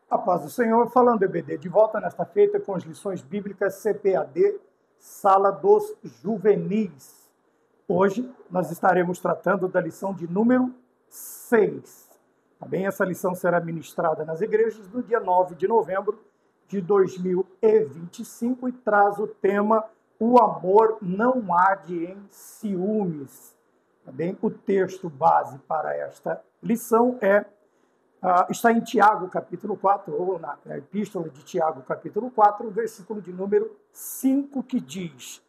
A paz do Senhor, falando EBD, de volta nesta feita com as lições bíblicas CPAD, Sala dos Juvenis. Hoje nós estaremos tratando da lição de número 6. Tá bem? Essa lição será ministrada nas igrejas no dia 9 de novembro de 2025 e traz o tema O amor não arde em ciúmes. Tá bem? O texto base para esta lição está em Tiago, capítulo 4, ou na epístola de Tiago, capítulo 4, versículo de número 5, que diz: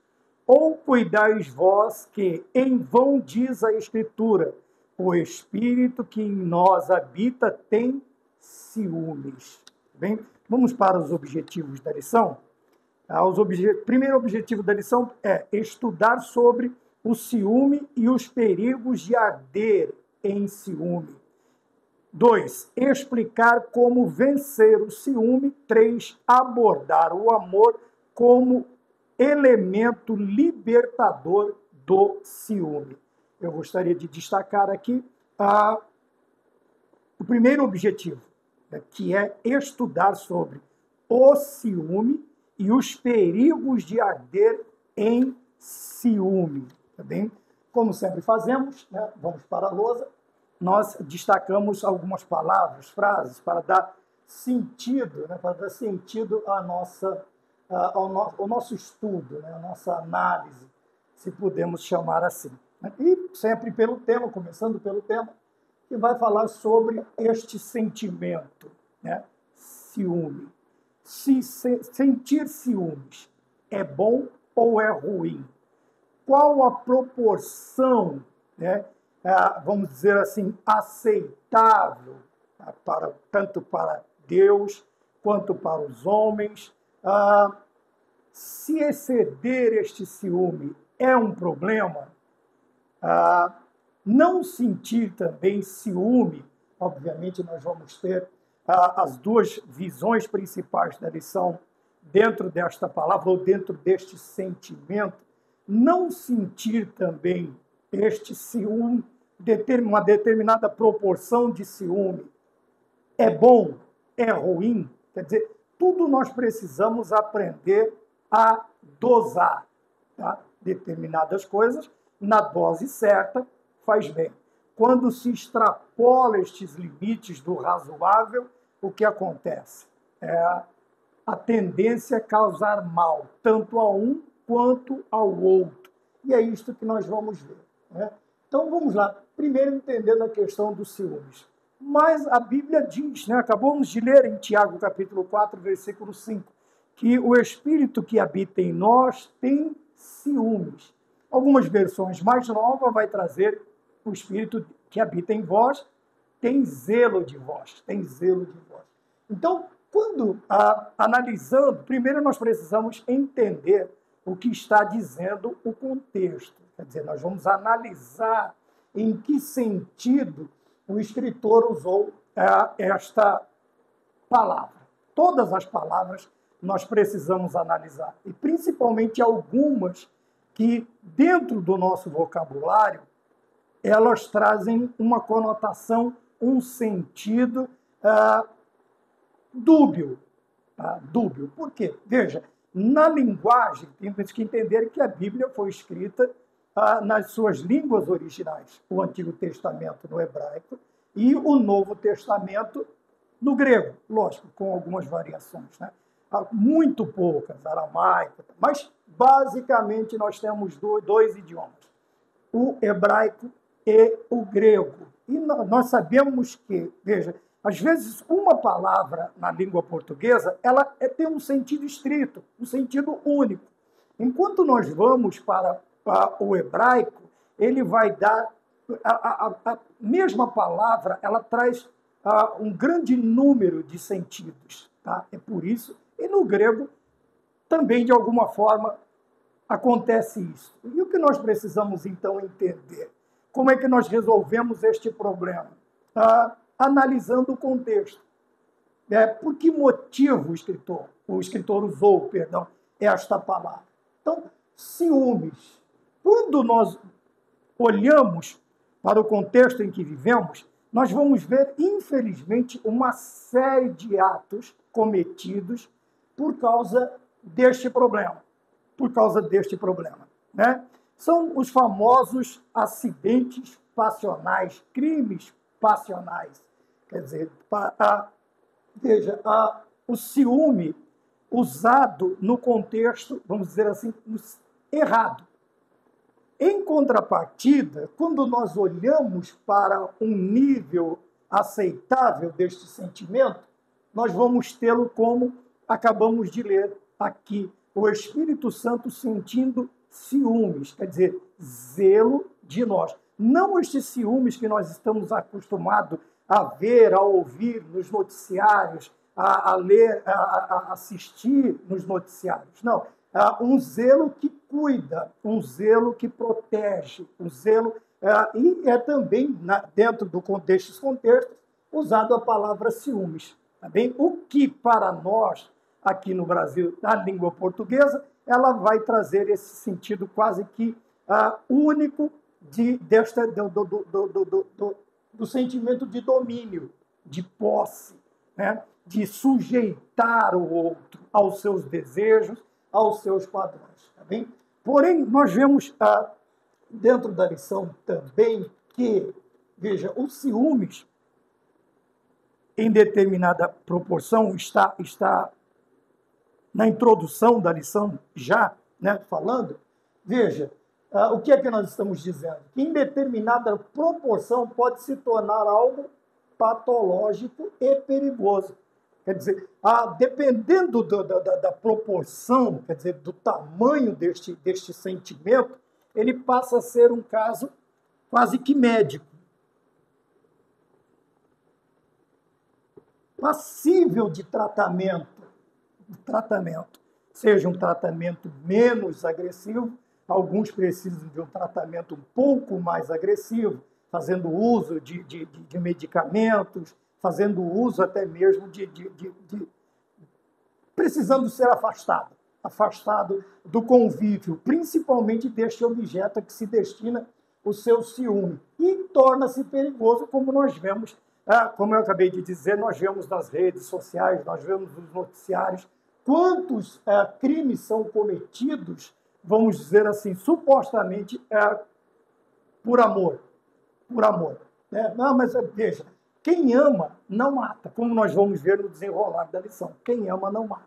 Ou cuidais vós que em vão diz a Escritura, o Espírito que em nós habita tem ciúmes. Bem, vamos para os objetivos da lição. Primeiro objetivo da lição é estudar sobre o ciúme e os perigos de arder em ciúme. 2. Explicar como vencer o ciúme. 3. Abordar o amor como elemento libertador do ciúme. Eu gostaria de destacar aqui o primeiro objetivo, que é estudar sobre o ciúme e os perigos de arder em ciúme. Tá bem? Como sempre fazemos, vamos para a lousa. Nós destacamos algumas palavras, frases, para dar sentido, ao nosso estudo, a nossa análise, se podemos chamar assim. E sempre pelo tema, começando pelo tema, que vai falar sobre este sentimento, ciúme. Sentir ciúmes é bom ou é ruim? Qual a proporção, vamos dizer assim, aceitável, tanto para Deus quanto para os homens? Se exceder este ciúme é um problema, não sentir também ciúme, obviamente nós vamos ter as duas visões principais da lição dentro desta palavra, ou dentro deste sentimento. Não sentir também este ciúme, uma determinada proporção de ciúme, é bom, é ruim? Quer dizer, tudo nós precisamos aprender a dosar. Determinadas coisas, na dose certa, faz bem. Quando se extrapola estes limites do razoável, o que acontece? A tendência a causar mal, tanto a um quanto ao outro. E é isto que nós vamos ver. Então, vamos lá. Primeiro, entendendo a questão dos ciúmes. Mas a Bíblia diz, acabamos de ler em Tiago, capítulo 4, versículo 5, que o Espírito que habita em nós tem ciúmes. Algumas versões mais novas vai trazer o Espírito que habita em vós tem zelo de vós, tem zelo de vós. Então, quando analisando, primeiro nós precisamos entender o que está dizendo o contexto. Quer dizer, nós vamos analisar em que sentido o escritor usou esta palavra. Todas as palavras nós precisamos analisar, e principalmente algumas que, dentro do nosso vocabulário, elas trazem uma conotação, um sentido dúbio. Dúbio. Por quê? Veja, na linguagem, temos que entender que a Bíblia foi escrita nas suas línguas originais, o Antigo Testamento no hebraico e o Novo Testamento no grego, lógico, com algumas variações, muito poucas, aramaico, mas basicamente nós temos dois idiomas, o hebraico e o grego. E nós sabemos que, veja, às vezes uma palavra na língua portuguesa, ela tem um sentido estrito, um sentido único. Enquanto nós vamos para o hebraico, ele vai dar a mesma palavra, ela traz um grande número de sentidos. É por isso, e no grego também, de alguma forma, acontece isso. E o que nós precisamos, então, entender? Como é que nós resolvemos este problema? Analisando o contexto. Por que motivo o escritor usou, esta palavra? Então, ciúmes. Quando nós olhamos para o contexto em que vivemos, nós vamos ver, infelizmente, uma série de atos cometidos por causa deste problema. Por causa deste problema, né? São os famosos acidentes passionais, crimes passionais. Quer dizer, veja, o ciúme usado no contexto, vamos dizer assim, errado. Em contrapartida, quando nós olhamos para um nível aceitável deste sentimento, nós vamos tê-lo como acabamos de ler aqui, o Espírito Santo sentindo ciúmes, quer dizer, zelo de nós. Não estes ciúmes que nós estamos acostumados a ver, a ouvir nos noticiários, a ler, a assistir nos noticiários. Não, um zelo que cuida, um zelo que protege, um zelo, e é também, dentro destes contextos, usado a palavra ciúmes. Tá bem? O que para nós, aqui no Brasil, na língua portuguesa, ela vai trazer esse sentido quase que único do sentimento de domínio, de posse, né? De sujeitar o outro aos seus desejos, aos seus padrões. Tá bem? Porém, nós vemos dentro da lição também que, veja, o ciúmes, em determinada proporção, está na introdução da lição já, né, falando, veja, o que é que nós estamos dizendo? Que em determinada proporção pode se tornar algo patológico e perigoso. Quer dizer, dependendo da proporção, quer dizer, do tamanho deste sentimento, ele passa a ser um caso quase que médico. Passível de tratamento, seja um tratamento menos agressivo, alguns precisam de um tratamento um pouco mais agressivo, fazendo uso de medicamentos, fazendo uso até mesmo precisando ser afastado do convívio, principalmente deste objeto a que se destina o seu ciúme, e torna-se perigoso, como nós vemos. Como eu acabei de dizer, nós vemos nas redes sociais, nós vemos nos noticiários, quantos crimes são cometidos, vamos dizer assim, supostamente por amor. Por amor. Né? Não, mas veja, quem ama não mata, como nós vamos ver no desenrolar da lição. Quem ama não mata.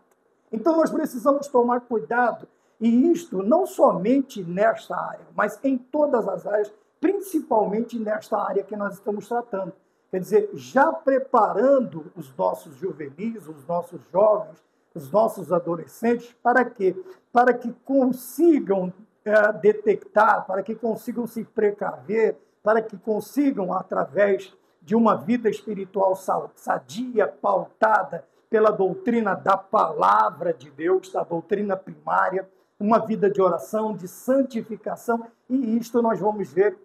Então nós precisamos tomar cuidado, e isto não somente nesta área, mas em todas as áreas, principalmente nesta área que nós estamos tratando. Quer dizer, já preparando os nossos juvenis, os nossos jovens, os nossos adolescentes, para quê? Para que consigam detectar, para que consigam se precaver, para que consigam, através de uma vida espiritual sadia, pautada pela doutrina da palavra de Deus, da doutrina primária, uma vida de oração, de santificação, e isto nós vamos ver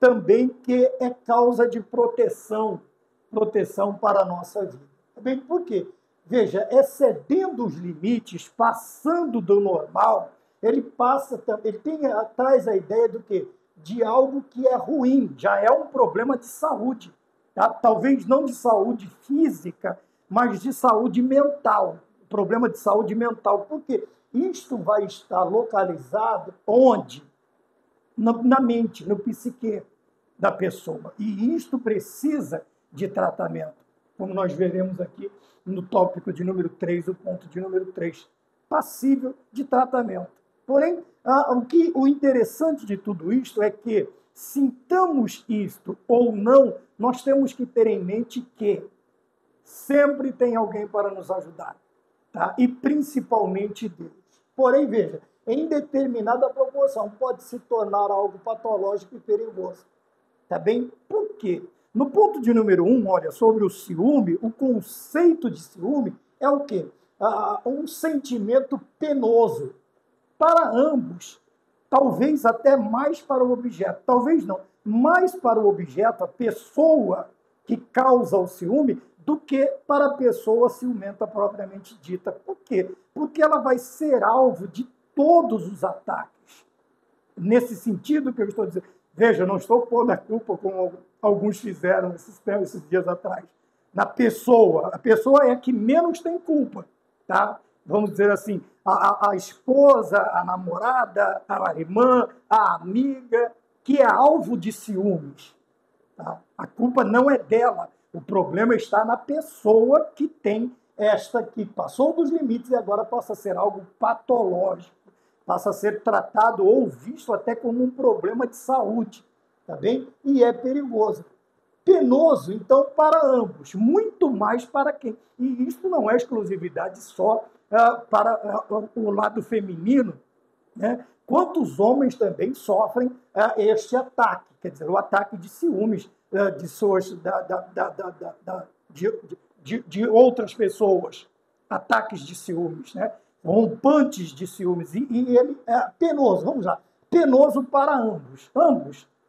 também que é causa de proteção para a nossa vida. Também por quê? Veja, excedendo os limites, passando do normal, ele traz a ideia do quê? De algo que é ruim, já é um problema de saúde. Tá? Talvez não de saúde física, mas de saúde mental. Problema de saúde mental. Por quê? Isto vai estar localizado onde? Na mente, no psique da pessoa. E isto precisa de tratamento, como nós veremos aqui no tópico de número 3, o ponto de número 3, passível de tratamento. Porém, o interessante de tudo isto é que, sintamos isto ou não, nós temos que ter em mente que sempre tem alguém para nos ajudar, tá? E principalmente Deus. Porém, veja, em determinada proporção pode se tornar algo patológico e perigoso. Tá bem? Por quê? No ponto de número 1, olha, sobre o ciúme, o conceito de ciúme é o quê? Um sentimento penoso para ambos, talvez até mais para o objeto, talvez não, mais para o objeto, a pessoa que causa o ciúme, do que para a pessoa ciumenta propriamente dita. Por quê? Porque ela vai ser alvo de todos os ataques. Nesse sentido que eu estou dizendo, veja, não estou pondo a culpa, como alguns fizeram esses dias atrás. Na pessoa. A pessoa é a que menos tem culpa, tá? Vamos dizer assim, a esposa, a namorada, a irmã, a amiga, que é alvo de ciúmes. Tá? A culpa não é dela. O problema está na pessoa que tem esta que passou dos limites e agora passa a ser algo patológico, passa a ser tratado ou visto até como um problema de saúde, tá bem? E é perigoso. Penoso, então, para ambos, muito mais para quem. E isso não é exclusividade só para o lado feminino, né? Quantos homens também sofrem este ataque, quer dizer, o ataque de ciúmes de suas, de outras pessoas, ataques de ciúmes, né? Rompantes de ciúmes, e ele é penoso, vamos lá, penoso para ambos,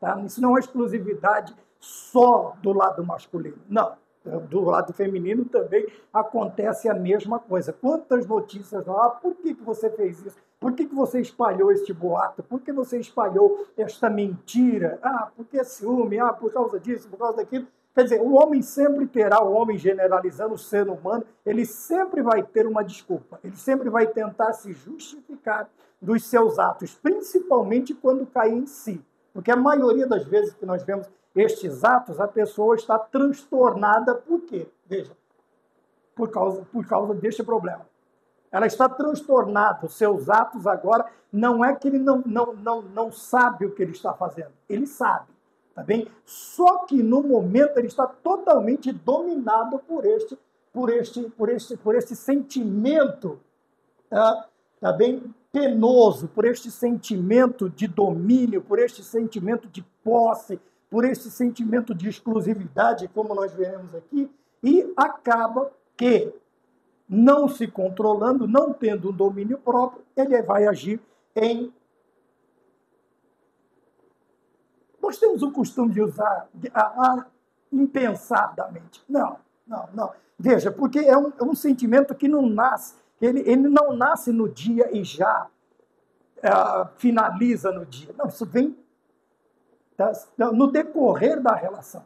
tá? Isso não é exclusividade só do lado masculino, não. Do lado feminino também acontece a mesma coisa. Quantas notícias lá, por que você fez isso? Por que você espalhou este boato? Por que você espalhou esta mentira? Porque é ciúme, por causa disso, por causa daquilo. Quer dizer, o homem sempre terá, o homem generalizando o ser humano, ele sempre vai ter uma desculpa, ele sempre vai tentar se justificar dos seus atos, principalmente quando cai em si. Porque a maioria das vezes que nós vemos estes atos, a pessoa está transtornada. Por quê? Veja, por causa deste problema. Ela está transtornada. Os seus atos agora, não é que ele não sabe o que ele está fazendo. Ele sabe, tá bem? Só que no momento ele está totalmente dominado por este sentimento, tá bem? Penoso, por este sentimento de domínio, por este sentimento de posse, por esse sentimento de exclusividade, como nós veremos aqui, e acaba que, não se controlando, não tendo um domínio próprio, ele vai agir Nós temos o costume de usar impensadamente. Não. Veja, porque é um sentimento que não nasce, ele não nasce no dia e já finaliza no dia. Não, isso vem no decorrer da relação.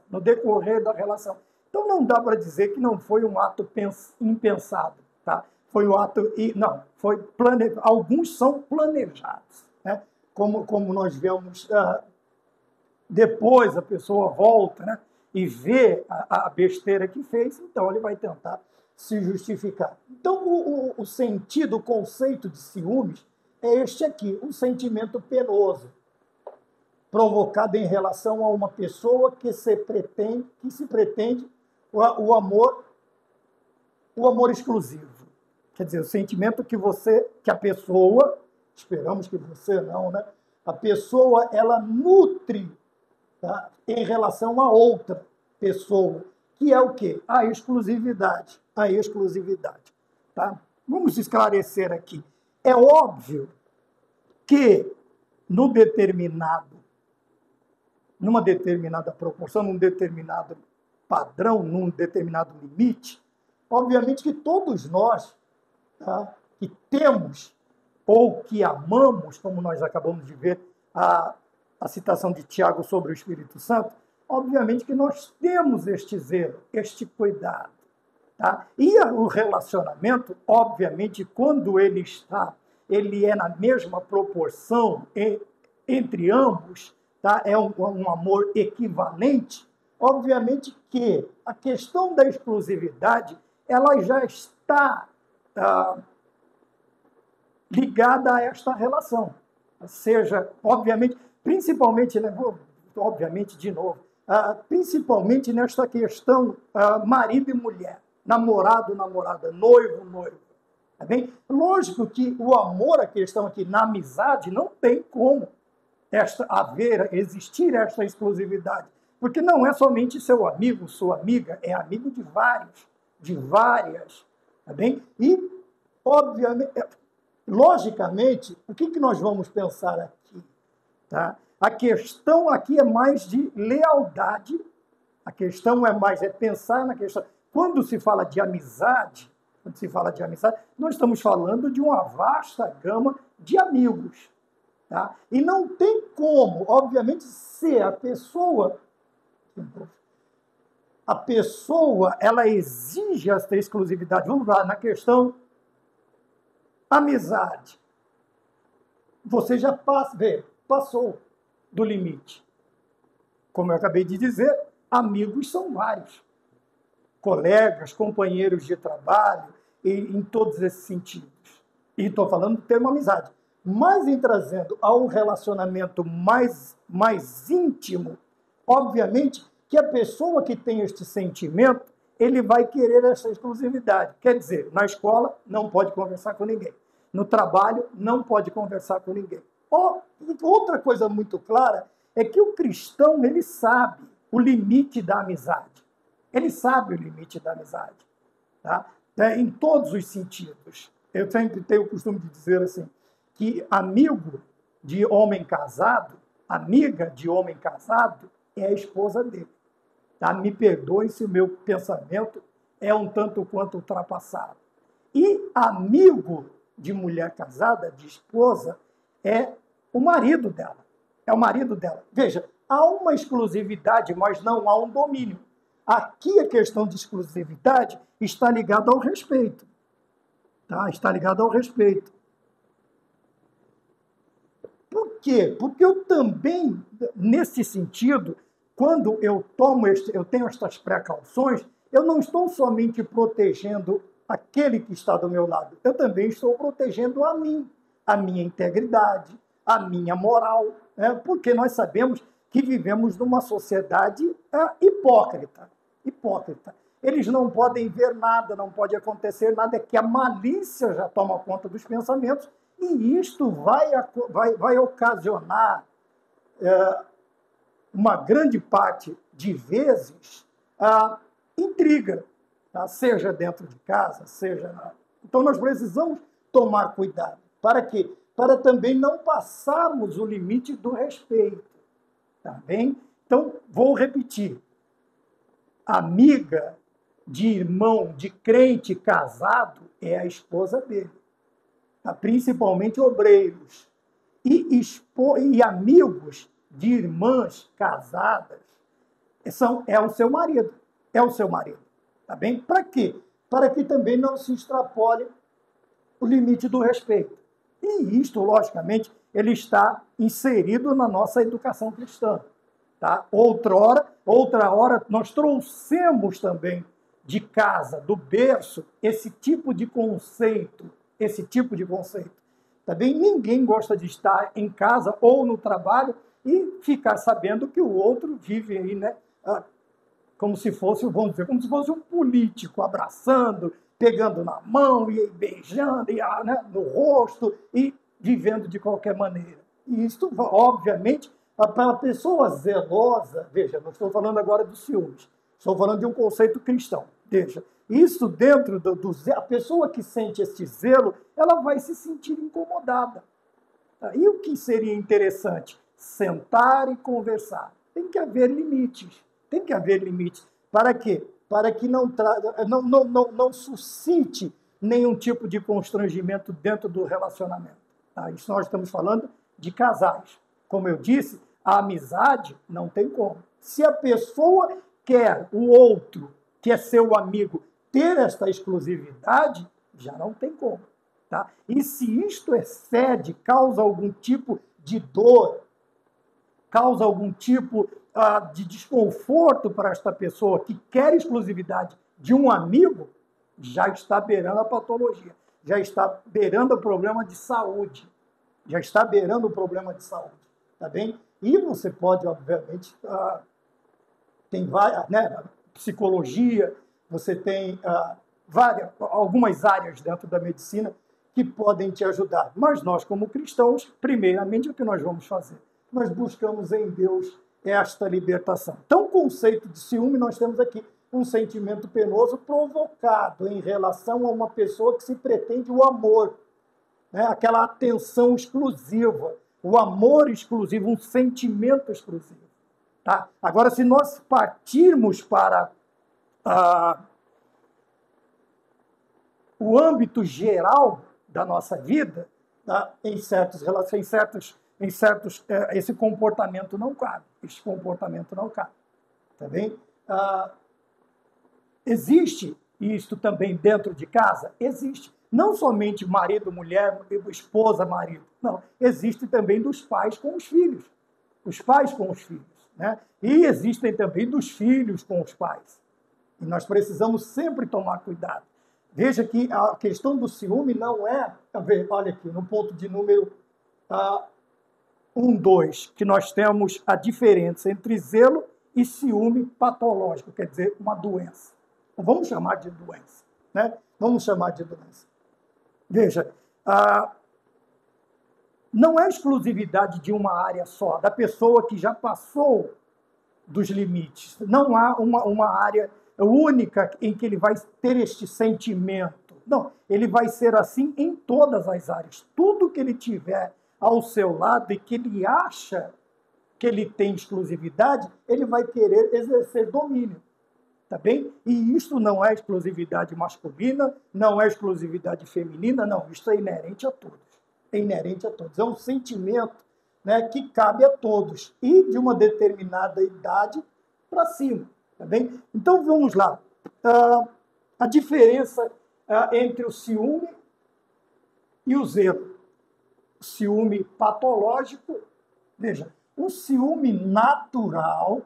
Então não dá para dizer que não foi um ato impensado, tá? Foi um ato foi planejado. Alguns são planejados, né? Como nós vemos depois a pessoa volta, né? E vê a besteira que fez, então ele vai tentar se justificar. Então o sentido, o conceito de ciúmes é este aqui, um sentimento penoso, provocado em relação a uma pessoa que se pretende o amor exclusivo. Quer dizer, o sentimento que a pessoa, esperamos que você não, né? A pessoa, ela nutre, tá? Em relação a outra pessoa, que é o quê? A exclusividade, tá? Vamos esclarecer aqui. É óbvio que numa determinada proporção, num determinado padrão, num determinado limite, obviamente que todos nós, tá, que temos ou que amamos, como nós acabamos de ver a citação de Tiago sobre o Espírito Santo, obviamente que nós temos este zelo, este cuidado. Tá? E o relacionamento, obviamente, quando ele é na mesma proporção entre ambos, tá? É um amor equivalente, obviamente que a questão da exclusividade ela já está ligada a esta relação. Ou seja, obviamente, principalmente, né, obviamente, de novo, principalmente nesta questão marido e mulher, namorado, namorada, noivo, noiva. Tá bem? Lógico que o amor, a questão aqui na amizade, não tem como existir esta exclusividade, porque não é somente seu amigo, sua amiga, é amigo de várias, tá bem? E, obviamente, logicamente, o que nós vamos pensar aqui? Tá? A questão aqui é mais de lealdade, a questão é pensar na questão. Quando se fala de amizade, nós estamos falando de uma vasta gama de amigos. Tá? E não tem como, obviamente, ser a pessoa Spindorf. A pessoa, ela exige essa exclusividade. Vamos lá, na questão amizade. Você já passou do limite. Como eu acabei de dizer, amigos são vários. Colegas, companheiros de trabalho, em todos esses sentidos. E estou falando do termo amizade. Mas em trazendo a um relacionamento mais íntimo, obviamente que a pessoa que tem este sentimento, ele vai querer essa exclusividade. Quer dizer, na escola não pode conversar com ninguém. No trabalho não pode conversar com ninguém. Outra coisa muito clara é que o cristão, ele sabe o limite da amizade. Ele sabe o limite da amizade. Tá? Em todos os sentidos. Eu sempre tenho o costume de dizer assim, que amigo de homem casado, amiga de homem casado, é a esposa dele. Tá? Me perdoem se o meu pensamento é um tanto quanto ultrapassado. E amigo de mulher casada, de esposa, é o marido dela. É o marido dela. Veja, há uma exclusividade, mas não há um domínio. Aqui a questão de exclusividade está ligada ao respeito. Tá? Está ligada ao respeito. Por quê? Porque eu também, nesse sentido, quando eu tenho estas precauções, eu não estou somente protegendo aquele que está do meu lado, eu também estou protegendo a mim, a minha integridade, a minha moral, né? Porque nós sabemos que vivemos numa sociedade hipócrita. Eles não podem ver nada, não pode acontecer nada, é que a malícia já toma conta dos pensamentos e isto vai ocasionar uma grande parte de vezes a intriga, tá? Seja dentro de casa, seja... Então nós precisamos tomar cuidado. Para quê? Para também não passarmos o limite do respeito. Tá bem? Então, vou repetir. Amiga de irmão, de crente casado, é a esposa dele. Tá? Principalmente obreiros. E amigos de irmãs casadas é o seu marido. É o seu marido. Tá bem? Para quê? Para que também não se extrapole o limite do respeito. E isto, logicamente, ele está inserido na nossa educação cristã. Tá? Outra hora, nós trouxemos também de casa, do berço, esse tipo de conceito. Tá bem? Ninguém gosta de estar em casa ou no trabalho e ficar sabendo que o outro vive aí, né? Como se fosse, vamos dizer, como se fosse um político abraçando, pegando na mão e beijando né, no rosto e vivendo de qualquer maneira. E isso, obviamente, para a pessoa zelosa, veja, não estou falando agora dos ciúmes, estou falando de um conceito cristão. Veja, isso dentro a pessoa que sente este zelo, ela vai se sentir incomodada. Tá? E o que seria interessante? Sentar e conversar. Tem que haver limites. Para quê? Para que não suscite nenhum tipo de constrangimento dentro do relacionamento. Tá? Isso nós estamos falando de casais. Como eu disse, a amizade não tem como. Se a pessoa quer o outro, que é seu amigo, ter esta exclusividade, já não tem como. Tá? E se isto excede, causa algum tipo de dor, causa algum tipo de desconforto para esta pessoa que quer exclusividade de um amigo, já está beirando a patologia, já está beirando o problema de saúde, tá bem? E você pode, obviamente, tem várias, né, psicologia, você tem algumas áreas dentro da medicina que podem te ajudar. Mas nós, como cristãos, primeiramente, o que nós vamos fazer? Nós buscamos em Deus esta libertação. Então, o conceito de ciúme, nós temos aqui um sentimento penoso provocado em relação a uma pessoa que se pretende o amor, né? Aquela atenção exclusiva, o amor exclusivo, um sentimento exclusivo. Tá? Agora, se nós partirmos para o âmbito geral da nossa vida, tá? Esse comportamento não cabe. tá bem? Existe isto também dentro de casa? Existe. Não somente marido, mulher, esposa, marido. Não. Existe também dos pais com os filhos. Os pais com os filhos. Né? E existem também dos filhos com os pais. E nós precisamos sempre tomar cuidado. Veja que a questão do ciúme não é... Olha aqui, no ponto de número 1, 2, que nós temos a diferença entre zelo e ciúme patológico, quer dizer, uma doença. Vamos chamar de doença. Né? Vamos chamar de doença. Veja, não é exclusividade de uma área só, da pessoa que já passou dos limites. Não há uma área única em que ele vai ter este sentimento. Não, ele vai ser assim em todas as áreas. Tudo que ele tiver ao seu lado e que ele acha que ele tem exclusividade, ele vai querer exercer domínio. Tá bem? E isto não é exclusividade masculina, não é exclusividade feminina, não. Isso é inerente a todos. É inerente a todos. É um sentimento, né, que cabe a todos. E de uma determinada idade para cima. Tá bem? Então, vamos lá. A diferença entre o ciúme e o zelo. O ciúme patológico, veja, o ciúme natural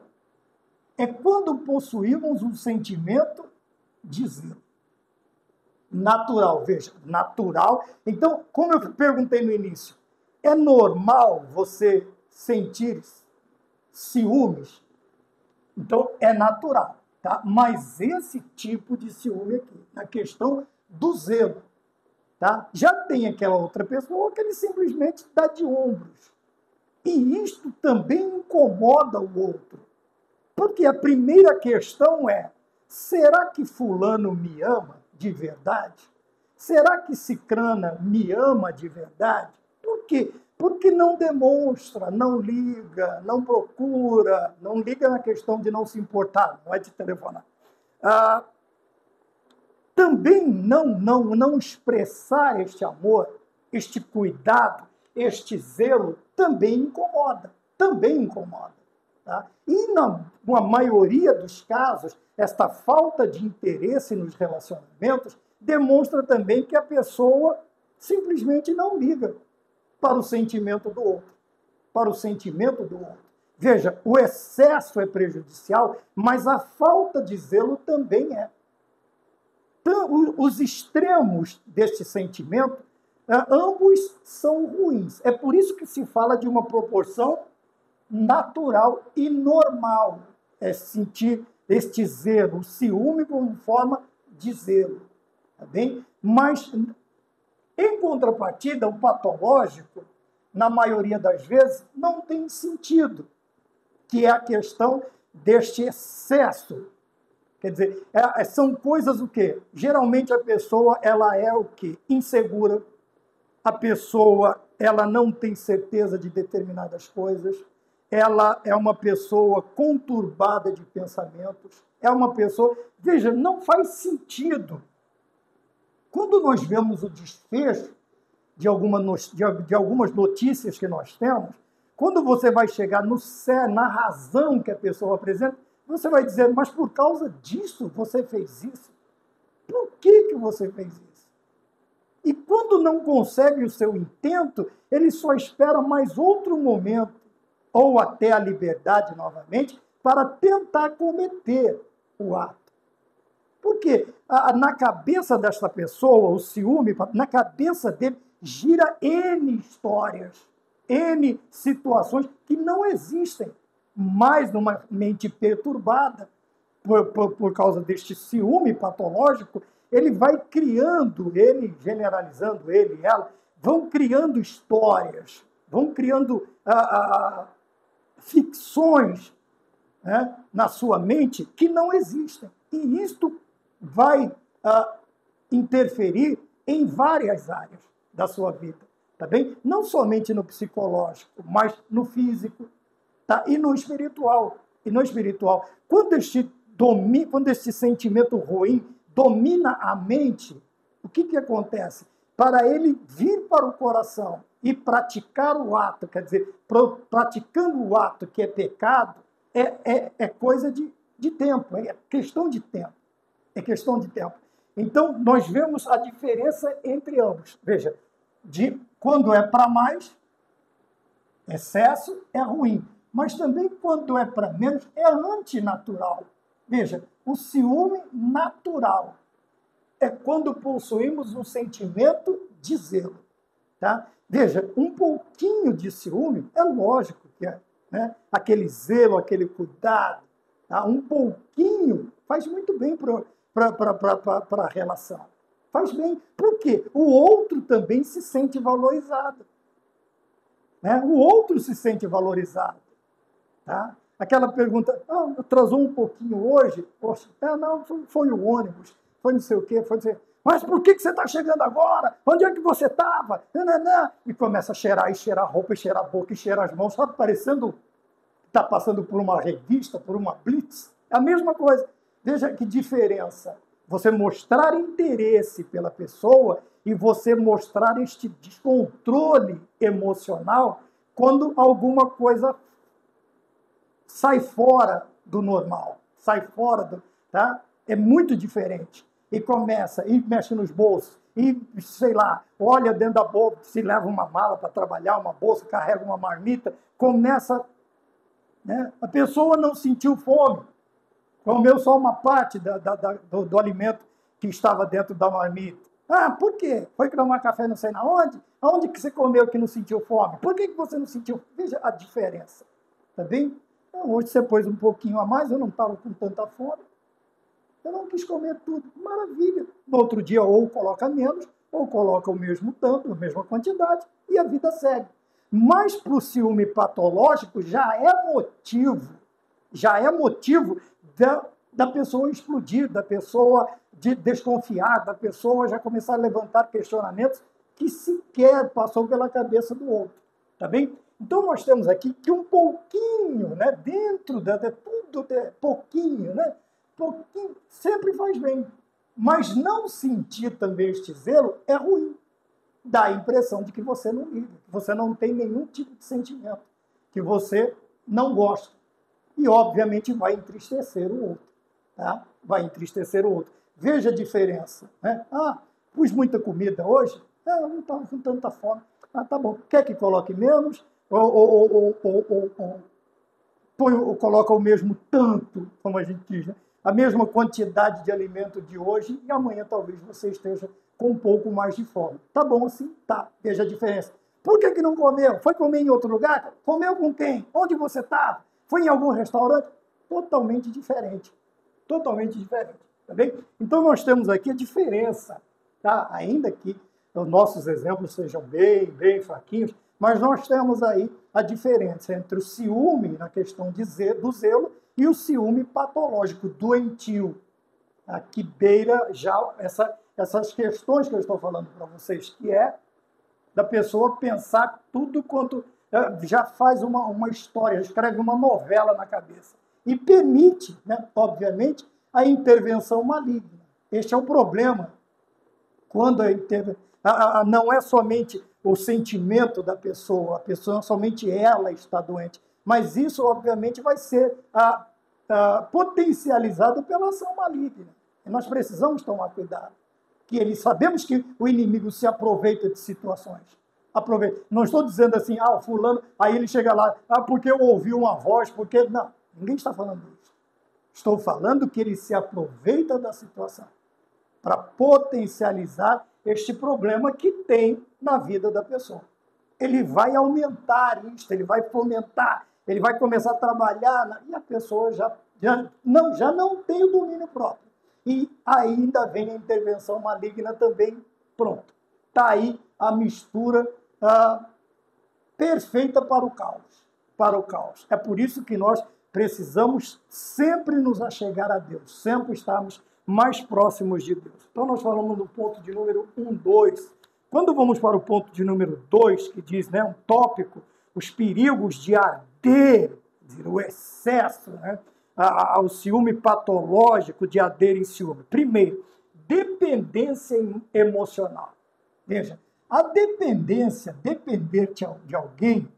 é quando possuímos um sentimento de zelo. Natural, veja, natural. Então, como eu perguntei no início, é normal você sentir ciúmes? Então, é natural, tá? Mas esse tipo de ciúme aqui, na questão do zelo, tá? Já tem aquela outra pessoa que ele simplesmente dá de ombros. E isto também incomoda o outro. Porque a primeira questão é, será que fulano me ama de verdade? Será que cicrana me ama de verdade? Por quê? Porque não demonstra, não liga, não procura, não liga na questão de não se importar, não é de telefonar. Também não expressar este amor, este cuidado, este zelo, também incomoda. Tá? E na maioria dos casos, esta falta de interesse nos relacionamentos demonstra também que a pessoa simplesmente não liga para o sentimento do outro. Veja, o excesso é prejudicial, mas a falta de zelo também é. Então, os extremos deste sentimento, ambos são ruins. É por isso que se fala de uma proporção natural e normal. É sentir este zelo, o ciúme como forma de zelo. Tá bem? Mas, em contrapartida, o patológico, na maioria das vezes, não tem sentido, que é a questão deste excesso. Quer dizer, são coisas o quê? Geralmente a pessoa ela é o quê? Insegura. A pessoa ela não tem certeza de determinadas coisas. Ela é uma pessoa conturbada de pensamentos. É uma pessoa... Veja, não faz sentido. Quando nós vemos o desfecho de algumas notícias que nós temos, quando você vai chegar na razão que a pessoa apresenta, você vai dizer, mas por causa disso você fez isso? Por que você fez isso? E quando não consegue o seu intento, ele só espera mais outro momento, ou até a liberdade novamente, para tentar cometer o ato. Porque na cabeça desta pessoa, o ciúme, na cabeça dele, gira N histórias, N situações que não existem. Mas numa mente perturbada, por causa deste ciúme patológico, ele vai criando, ele generalizando, ele e ela, vão criando histórias, vão criando ficções, né, na sua mente que não existem. E isto vai interferir em várias áreas da sua vida, tá bem? Não somente no psicológico, mas no físico, tá? E no espiritual. Quando este sentimento ruim domina a mente, o que acontece? Para ele vir para o coração e praticar o ato, quer dizer, praticando o ato que é pecado, é coisa de de tempo, é questão de tempo. É questão de tempo. Então, nós vemos a diferença entre ambos. Veja, de quando é para mais, excesso é ruim. Mas também quando é para menos, é antinatural. Veja, o ciúme natural é quando possuímos um sentimento de zelo. Tá? Veja, um pouquinho de ciúme, é lógico que é, né? Aquele zelo, aquele cuidado, tá? Um pouquinho faz muito bem para a relação. Faz bem. Por quê? O outro também se sente valorizado. Né? O outro se sente valorizado. Tá? Aquela pergunta, atrasou um pouquinho hoje? Poxa, não, foi o ônibus, foi não sei o quê, foi não sei... Mas por que você está chegando agora? Onde é que você estava? E começa a cheirar, e cheirar a roupa, e cheirar a boca, e cheirar as mãos, sabe, parecendo está passando por uma revista, por uma blitz. É a mesma coisa. Veja que diferença. Você mostrar interesse pela pessoa e você mostrar este descontrole emocional quando alguma coisa sai fora do normal, sai fora do... Tá? É muito diferente. E começa, e mexe nos bolsos, e, sei lá, olha dentro da bolsa, se leva uma mala para trabalhar, uma bolsa, carrega uma marmita, começa... Né? A pessoa não sentiu fome, comeu só uma parte do alimento que estava dentro da marmita. Por quê? Foi tomar café não sei na onde? Aonde que você comeu que não sentiu fome? Por que você não sentiu? Veja a diferença, tá bem? Então, hoje você pôs um pouquinho a mais, eu não estava com tanta fome, eu não quis comer tudo, maravilha. No outro dia, ou coloca menos, ou coloca o mesmo tanto, a mesma quantidade, e a vida segue. Mas para o ciúme patológico já é motivo da pessoa explodir, da pessoa de desconfiar, da pessoa já começar a levantar questionamentos que sequer passou pela cabeça do outro, tá bem? Então nós temos aqui que um pouquinho, né, dentro de tudo, pouquinho, né, pouquinho sempre faz bem, mas não sentir também este zelo é ruim. Dá a impressão de que você não liga, que você não tem nenhum tipo de sentimento, que você não gosta. E, obviamente, vai entristecer o outro. Tá? Vai entristecer o outro. Veja a diferença. Né? Pus muita comida hoje? Eu não estava com tanta fome. Tá bom. Quer que coloque menos? Ou coloca o mesmo tanto, como a gente diz, né? A mesma quantidade de alimento de hoje e amanhã talvez você esteja com um pouco mais de fome. Tá bom assim? Tá. Veja a diferença. Por que não comeu? Foi comer em outro lugar? Comeu com quem? Onde você estava? Foi em algum restaurante? Totalmente diferente. Totalmente diferente. Tá bem? Então nós temos aqui a diferença. Tá? Ainda que os nossos exemplos sejam bem fraquinhos, mas nós temos aí a diferença entre o ciúme, na questão do zelo, e o ciúme patológico, doentio, que beira já essas questões que eu estou falando para vocês, que é da pessoa pensar tudo quanto... já faz uma história, escreve uma novela na cabeça. E permite, né, obviamente, a intervenção maligna. Este é o problema. Quando não é somente o sentimento da pessoa, a pessoa, somente ela está doente, mas isso, obviamente, vai ser potencializado pela ação maligna. E nós precisamos tomar cuidado. Sabemos que o inimigo se aproveita de situações. Não estou dizendo assim, o fulano, aí ele chega lá, porque eu ouvi uma voz, porque... Não, ninguém está falando isso. Estou falando que ele se aproveita da situação para potencializar este problema que tem na vida da pessoa. Ele vai aumentar isso, ele vai fomentar, ele vai começar a trabalhar, e a pessoa já não tem o domínio próprio. E ainda vem a intervenção maligna também, pronto. Está aí a mistura perfeita para o caos. É por isso que nós precisamos sempre nos achegar a Deus, sempre estarmos mais próximos de Deus. Então nós falamos no ponto de número 1, 2. Quando vamos para o ponto de número 2, que diz, né, um tópico, os perigos de arder, o excesso, né, ao ciúme patológico de arder em ciúme. Primeiro, dependência emocional. Veja, a dependência, depender de alguém,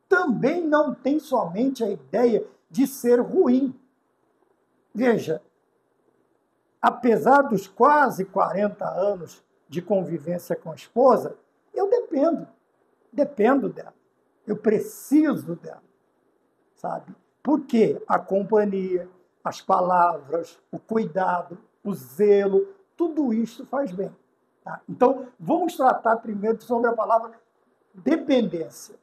também não tem somente a ideia de ser ruim. Veja, apesar dos quase 40 anos de convivência com a esposa, eu dependo dela. Eu preciso dela, sabe? Porque a companhia, as palavras, o cuidado, o zelo, tudo isso faz bem. Tá? Então, vamos tratar primeiro sobre a palavra dependência.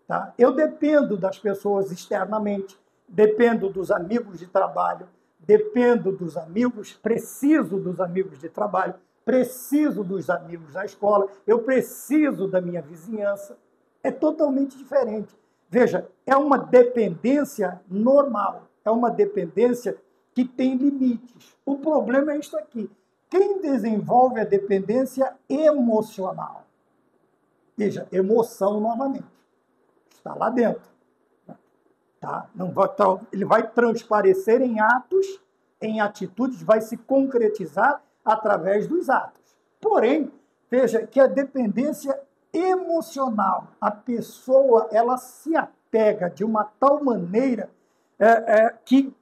Tá? Eu dependo das pessoas externamente, dependo dos amigos de trabalho, dependo dos amigos, preciso dos amigos de trabalho, preciso dos amigos da escola, eu preciso da minha vizinhança. É totalmente diferente. Veja, é uma dependência normal, é uma dependência que tem limites. O problema é isto aqui. Quem desenvolve a dependência emocional? Veja, emoção novamente. Está lá dentro. Tá? Não vai, ele vai transparecer em atos, em atitudes, vai se concretizar através dos atos. Porém, veja que a dependência emocional, a pessoa ela se apega de uma tal maneira que,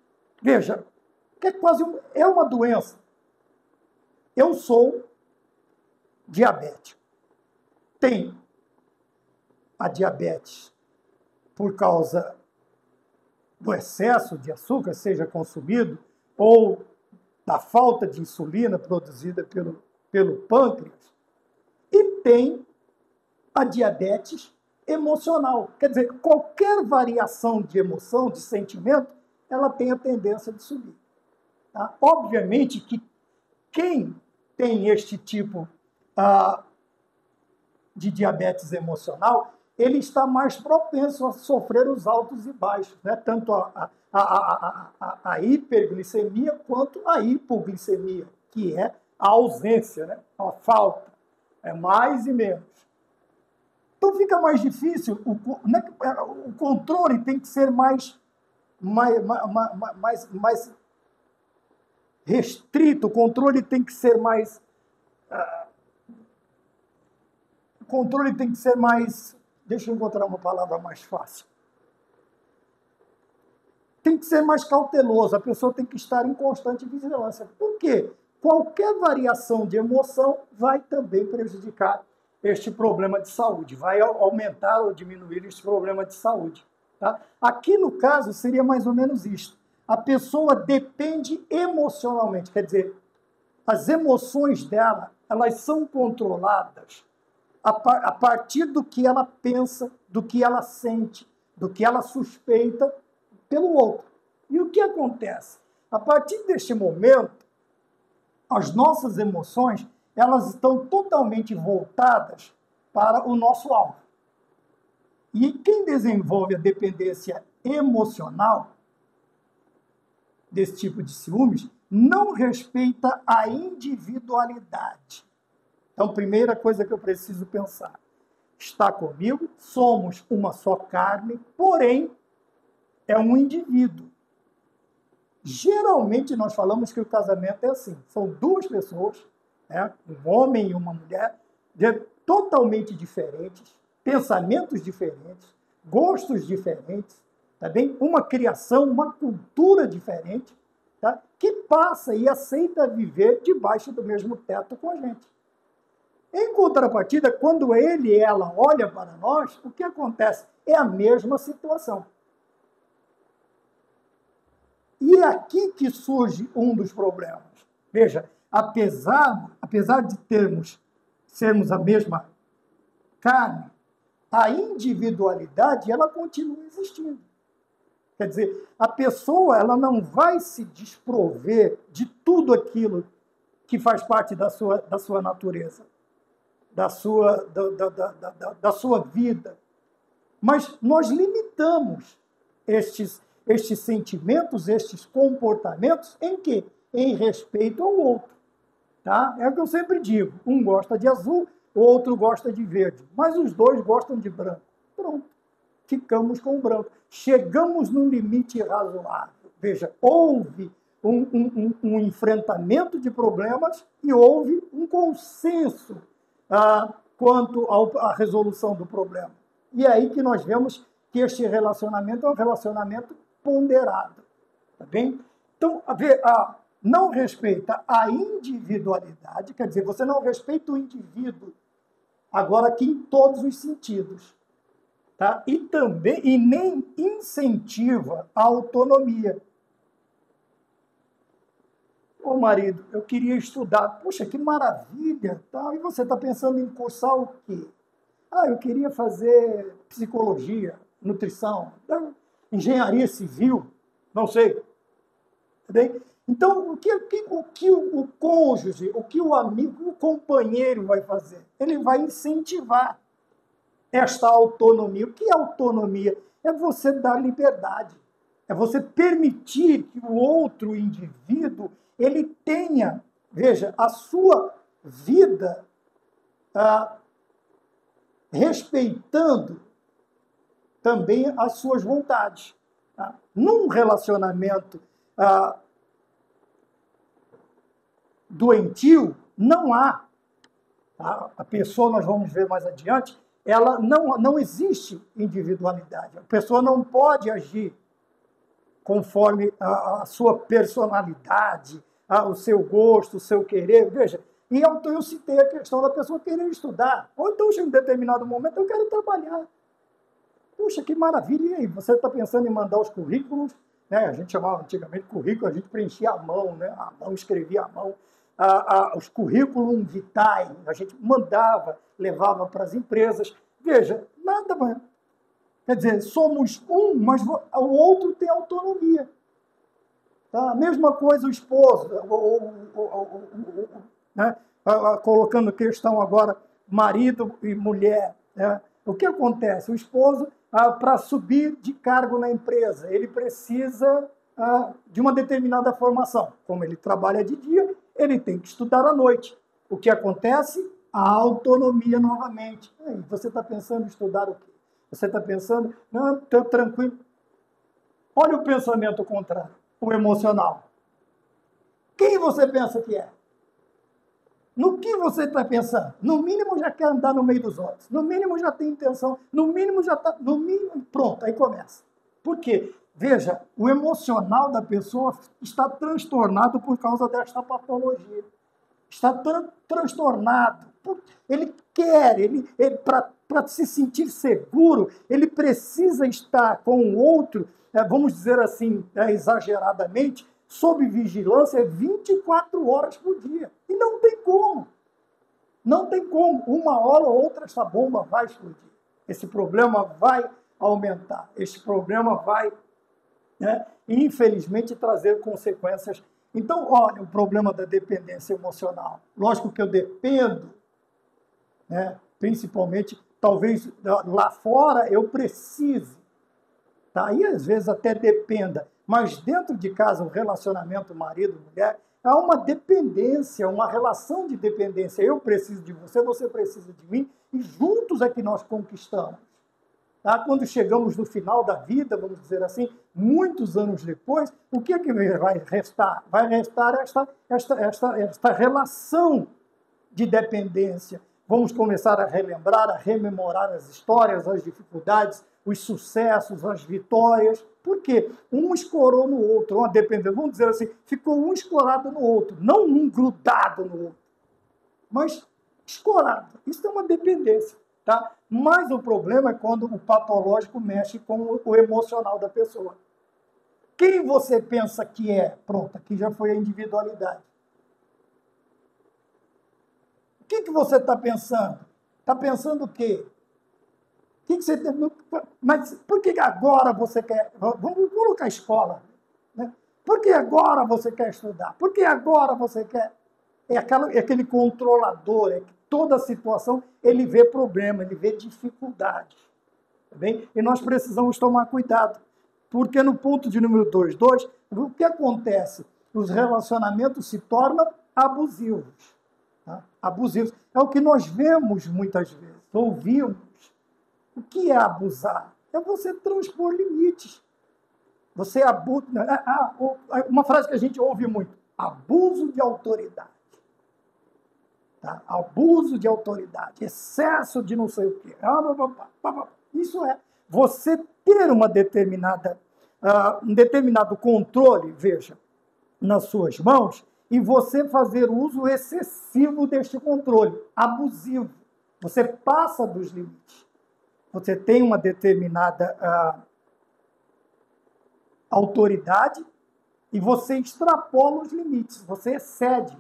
veja, que é quase é uma doença. Eu sou diabético. Tenho a diabetes por causa do excesso de açúcar, seja consumido, ou da falta de insulina produzida pelo pâncreas, e tem a diabetes emocional. Quer dizer, qualquer variação de emoção, de sentimento, ela tem a tendência de subir. Tá? Obviamente que quem tem este tipo de diabetes emocional, ele está mais propenso a sofrer os altos e baixos, né? Tanto a hiperglicemia quanto a hipoglicemia, que é a ausência, né? A falta, é mais e menos. Então fica mais difícil, o controle tem que ser mais restrito, o controle tem que ser mais... O controle tem que ser mais... Deixa eu encontrar uma palavra mais fácil. Tem que ser mais cauteloso, a pessoa tem que estar em constante vigilância. Por quê? Qualquer variação de emoção vai também prejudicar este problema de saúde, vai aumentar ou diminuir este problema de saúde. Tá? Aqui, no caso, seria mais ou menos isto. A pessoa depende emocionalmente, quer dizer, as emoções dela, elas são controladas a partir do que ela pensa, do que ela sente, do que ela suspeita pelo outro. E o que acontece? A partir deste momento, as nossas emoções, elas estão totalmente voltadas para o nosso alvo. E quem desenvolve a dependência emocional desse tipo de ciúmes não respeita a individualidade. Então, primeira coisa que eu preciso pensar, está comigo, somos uma só carne, porém, é um indivíduo. Geralmente, nós falamos que o casamento é assim, são duas pessoas, né, um homem e uma mulher, totalmente diferentes, pensamentos diferentes, gostos diferentes, tá bem? Uma criação, uma cultura diferente, tá? Que passa e aceita viver debaixo do mesmo teto com a gente. Em contrapartida, quando ele e ela olham para nós, o que acontece? É a mesma situação. E é aqui que surge um dos problemas. Veja, apesar de sermos a mesma carne, a individualidade ela continua existindo. Quer dizer, a pessoa ela não vai se desprover de tudo aquilo que faz parte da sua natureza, da sua vida. Mas nós limitamos estes sentimentos, estes comportamentos, em quê? Em respeito ao outro. Tá? É o que eu sempre digo, um gosta de azul, o outro gosta de verde, mas os dois gostam de branco. Pronto, ficamos com o branco. Chegamos num limite razoável. Veja, houve um enfrentamento de problemas e houve um consenso quanto à resolução do problema. E é aí que nós vemos que este relacionamento é um relacionamento ponderado. Tá bem? Então, não respeita a individualidade, quer dizer, você não respeita o indivíduo, agora aqui em todos os sentidos. Tá? E nem incentiva a autonomia. Ô marido, eu queria estudar. Poxa, que maravilha! Tá? E você está pensando em cursar o quê? Eu queria fazer psicologia, nutrição, engenharia civil, não sei. Tá bem? Então, o que o cônjuge, o que o amigo, o companheiro vai fazer? Ele vai incentivar esta autonomia. O que é autonomia? É você dar liberdade. É você permitir que o outro indivíduo ele tenha, veja, a sua vida respeitando também as suas vontades. Tá? Num relacionamento doentio, não há. Tá? A pessoa, nós vamos ver mais adiante, ela não existe individualidade. A pessoa não pode agir conforme a sua personalidade, o seu gosto, o seu querer. Veja, e eu citei a questão da pessoa querer estudar. Ou então, em um determinado momento, eu quero trabalhar. Puxa, que maravilha! E aí, você está pensando em mandar os currículos? Né? A gente chamava antigamente currículo, a gente preenchia à mão, né? A mão, escrevia à mão. Os currículos vitae, a gente mandava, levava para as empresas. Veja, nada mais. Quer dizer, somos um, mas o outro tem autonomia. Tá? A mesma coisa o esposo, né? Colocando questão agora, marido e mulher. Né? O que acontece? O esposo, para subir de cargo na empresa, ele precisa de uma determinada formação. Como ele trabalha de dia, ele tem que estudar à noite. O que acontece? A autonomia novamente. Aí, você está pensando em estudar o quê? Você está pensando, não, estou tranquilo. Olha o pensamento contrário, o emocional. Quem você pensa que é? No que você está pensando? No mínimo já quer andar no meio dos outros. No mínimo já tem intenção. No mínimo já está... No mínimo, pronto, aí começa. Por quê? Veja, o emocional da pessoa está transtornado por causa desta patologia. Está transtornado. Ele quer, para se sentir seguro, ele precisa estar com o outro, vamos dizer assim, exageradamente, sob vigilância 24 horas por dia. E não tem como. Não tem como. Uma hora ou outra essa bomba vai explodir. Esse problema vai aumentar. Esse problema vai, infelizmente, trazer consequências. Então, olha, o problema da dependência emocional. Lógico que eu dependo, principalmente, talvez lá fora eu precise. Tá? E às vezes até dependa. Mas dentro de casa, o relacionamento marido-mulher, há uma dependência, uma relação de dependência. Eu preciso de você, você precisa de mim, e juntos é que nós conquistamos. Tá? Quando chegamos no final da vida, vamos dizer assim, muitos anos depois, o que é que vai restar? Vai restar esta relação de dependência. Vamos começar a relembrar, a rememorar as histórias, as dificuldades, os sucessos, as vitórias. Por quê? Um escorou no outro, uma dependência. Vamos dizer assim, ficou um escorado no outro, não um grudado no outro, mas escorado. Isso é uma dependência. Tá? Mas o problema é quando o patológico mexe com o emocional da pessoa. Quem você pensa que é? Pronto, aqui já foi a individualidade. O que você está pensando? Está pensando o quê? O que você tem? Mas por que agora você quer... Vamos colocar a escola. Né? Por que agora você quer estudar? Por que agora você quer... É aquele controlador, toda a situação, ele vê problema, ele vê dificuldade. Tá bem? E nós precisamos tomar cuidado. Porque no ponto de número 2.2, o que acontece? Os relacionamentos se tornam abusivos. Tá? Abusivos. É o que nós vemos muitas vezes, ouvimos. O que é abusar? É você transpor limites. Você abusa... Uma frase que a gente ouve muito. Abuso de autoridade. Tá? Abuso de autoridade, excesso de não sei o quê. Isso é você ter um determinado controle, veja. nas suas mãos e você fazer uso excessivo deste controle, abusivo. Você passa dos limites. Você tem uma determinada autoridade e você extrapola os limites, você excede.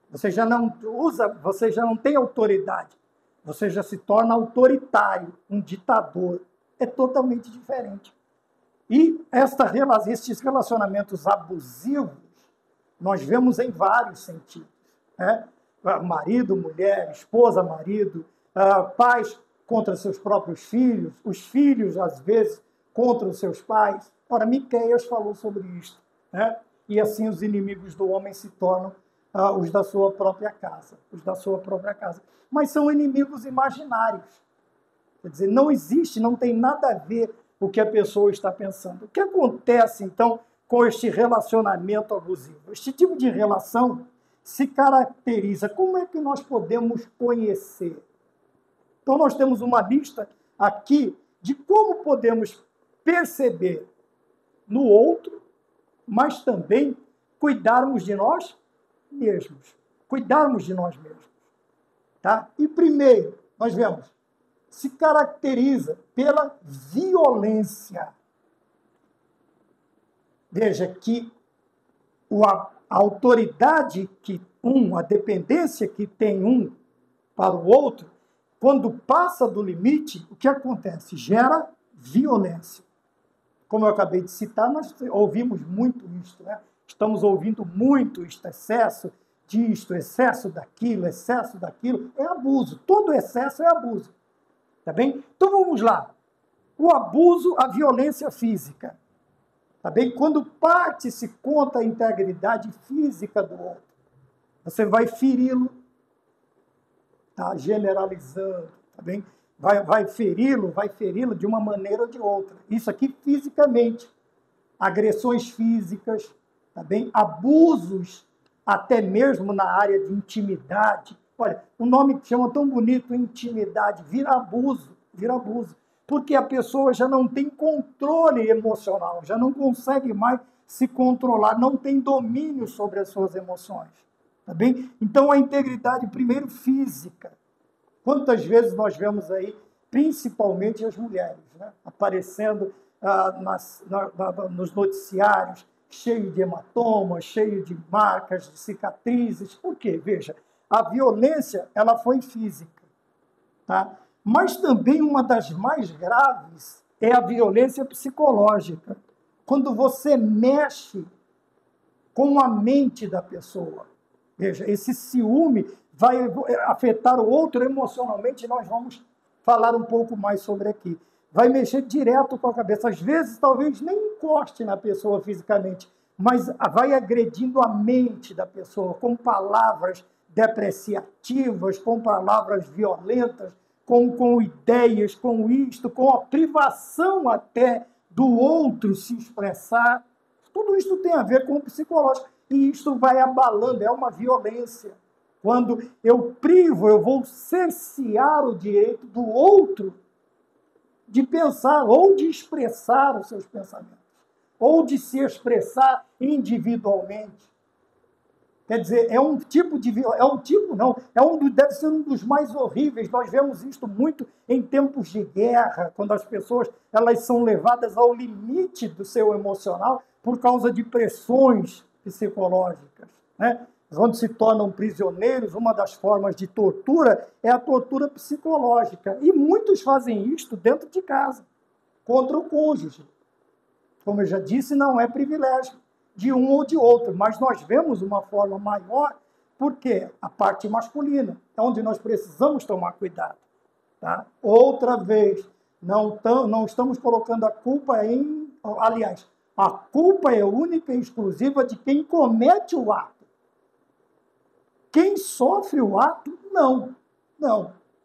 Você já não usa, você já não tem autoridade. Você já se torna autoritário, um ditador. É totalmente diferente. E estes relacionamentos abusivos, nós vemos em vários sentidos. Né? Marido, mulher, esposa, marido, pais contra seus próprios filhos, os filhos, às vezes, contra os seus pais. Ora, Miqueias falou sobre isso. Né? E assim os inimigos do homem se tornam os da sua própria casa. Os da sua própria casa. Mas são inimigos imaginários. Quer dizer, não existe, não tem nada a ver o que a pessoa está pensando. O que acontece, então, com este relacionamento abusivo? Este tipo de relação se caracteriza. Como é que nós podemos conhecer? Então, nós temos uma lista aqui de como podemos perceber no outro, mas também cuidarmos de nós mesmos. Cuidarmos de nós mesmos. Tá? E primeiro, nós vemos, se caracteriza pela violência. Veja que a autoridade que a dependência que tem um para o outro, quando passa do limite, o que acontece? Gera violência. Como eu acabei de citar, nós ouvimos muito isso, né? Estamos ouvindo muito isto, excesso disto, excesso daquilo, é abuso. Todo excesso é abuso. Tá bem? Então vamos lá. O abuso, a violência física. Tá bem? Quando parte-se contra a integridade física do outro, você vai feri-lo, tá? Generalizando, tá bem? Vai feri-lo de uma maneira ou de outra. Isso aqui fisicamente. Agressões físicas, tá bem? Abusos, até mesmo na área de intimidade. Olha, o nome que chama tão bonito, intimidade, vira abuso. Porque a pessoa já não tem controle emocional, já não consegue mais se controlar, não tem domínio sobre as suas emoções. Tá bem? Então, a integridade, primeiro, física. Quantas vezes nós vemos aí, principalmente as mulheres, né, aparecendo nos noticiários, cheio de hematomas, cheio de marcas, de cicatrizes. Por quê? Veja, a violência, ela foi física, tá? Mas também uma das mais graves é a violência psicológica. Quando você mexe com a mente da pessoa. Veja, esse ciúme vai afetar o outro emocionalmente, e nós vamos falar um pouco mais sobre aqui. Vai mexer direto com a cabeça. Às vezes, talvez nem encoste na pessoa fisicamente, mas vai agredindo a mente da pessoa com palavras depreciativas, com palavras violentas, com ideias, com isto, com a privação até do outro se expressar. Tudo isso tem a ver com o psicológico. E isto vai abalando, é uma violência. Quando eu privo, eu vou cercear o direito do outro de pensar ou de expressar os seus pensamentos, ou de se expressar individualmente. Quer dizer, deve ser um dos mais horríveis. Nós vemos isto muito em tempos de guerra, quando as pessoas elas são levadas ao limite do seu emocional por causa de pressões psicológicas, né? Quando se tornam prisioneiros, uma das formas de tortura é a tortura psicológica. E muitos fazem isto dentro de casa, contra o cônjuge. Como eu já disse, não é privilégio de um ou de outro, mas nós vemos uma forma maior, porque a parte masculina é onde nós precisamos tomar cuidado. Tá? Outra vez, não estamos colocando a culpa em... Aliás, a culpa é única e exclusiva de quem comete o ato. Quem sofre o ato, não.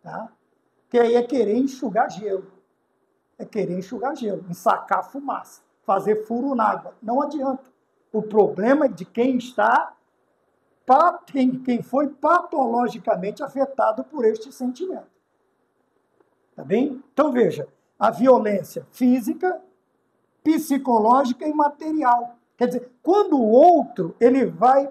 Tá? Que aí é querer enxugar gelo. Ensacar fumaça, fazer furo na água. Não adianta. O problema é de quem foi patologicamente afetado por este sentimento. Tá bem? Então, veja, a violência física, psicológica e material. Quer dizer, quando o outro ele vai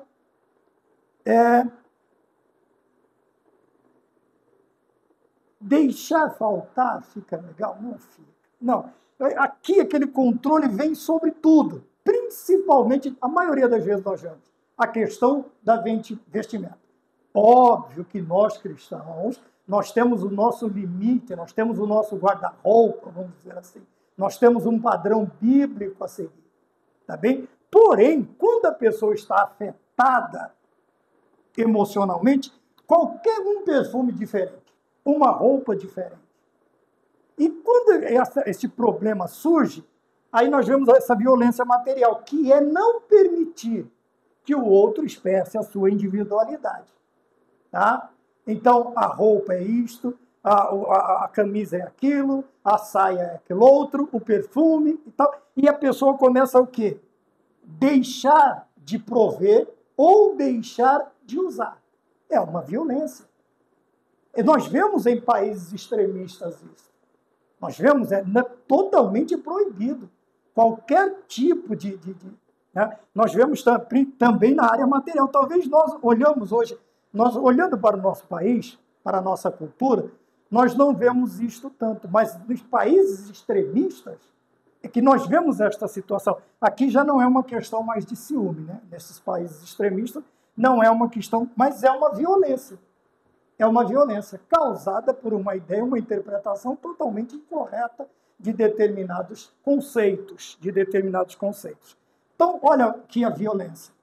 deixar faltar, fica legal? Não fica. Não. Aqui aquele controle vem sobre tudo. Principalmente, a maioria das vezes nós vemos a questão da vestimenta. Óbvio que nós cristãos, nós temos o nosso limite, nós temos o nosso guarda-roupa, vamos dizer assim. Nós temos um padrão bíblico a seguir. Tá bem? Porém, quando a pessoa está afetada emocionalmente, qualquer um perfume diferente, uma roupa diferente. E quando esse problema surge, aí nós vemos essa violência material, que é não permitir que o outro expresse a sua individualidade. Tá? Então, a roupa é isto, a camisa é aquilo, a saia é aquilo outro, o perfume e tal. E a pessoa começa o quê? Deixar de prover ou deixar de usar. É uma violência. E nós vemos em países extremistas isso. Nós vemos, é totalmente proibido. Qualquer tipo né? Nós vemos também na área material. Talvez nós olhamos hoje, nós olhando para o nosso país, para a nossa cultura, nós não vemos isto tanto. Mas nos países extremistas, é que nós vemos esta situação. Aqui já não é uma questão mais de ciúme, né? Nesses países extremistas, não é uma questão, mas é uma violência. É uma violência causada por uma ideia, uma interpretação totalmente incorreta de determinados conceitos. Então, olha aqui a violência.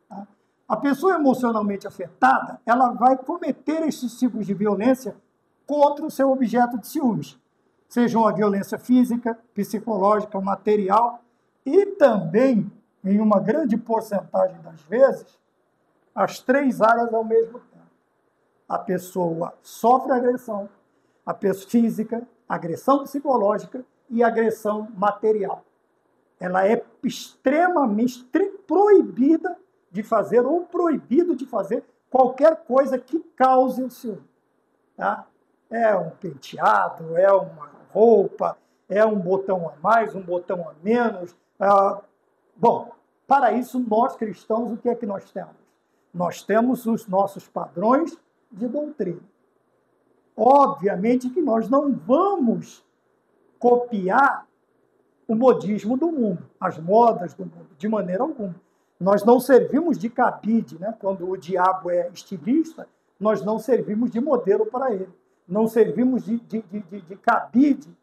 Tá? A pessoa emocionalmente afetada, ela vai cometer esses tipos de violência contra o seu objeto de ciúmes. Seja uma violência física, psicológica, material, e também, em uma grande porcentagem das vezes, as três áreas ao mesmo tempo. A pessoa sofre agressão, a pessoa física, agressão psicológica e agressão material. Ela é extremamente proibida de fazer ou proibido de fazer qualquer coisa que cause o ciúme. Tá? É um penteado, é uma roupa, é um botão a mais, um botão a menos. Bom, para isso, nós cristãos, o que é que nós temos? Nós temos os nossos padrões de doutrina. Obviamente que nós não vamos copiar o modismo do mundo, as modas do mundo, de maneira alguma. Nós não servimos de cabide, né? Quando o diabo é estilista, nós não servimos de modelo para ele. Não servimos de cabide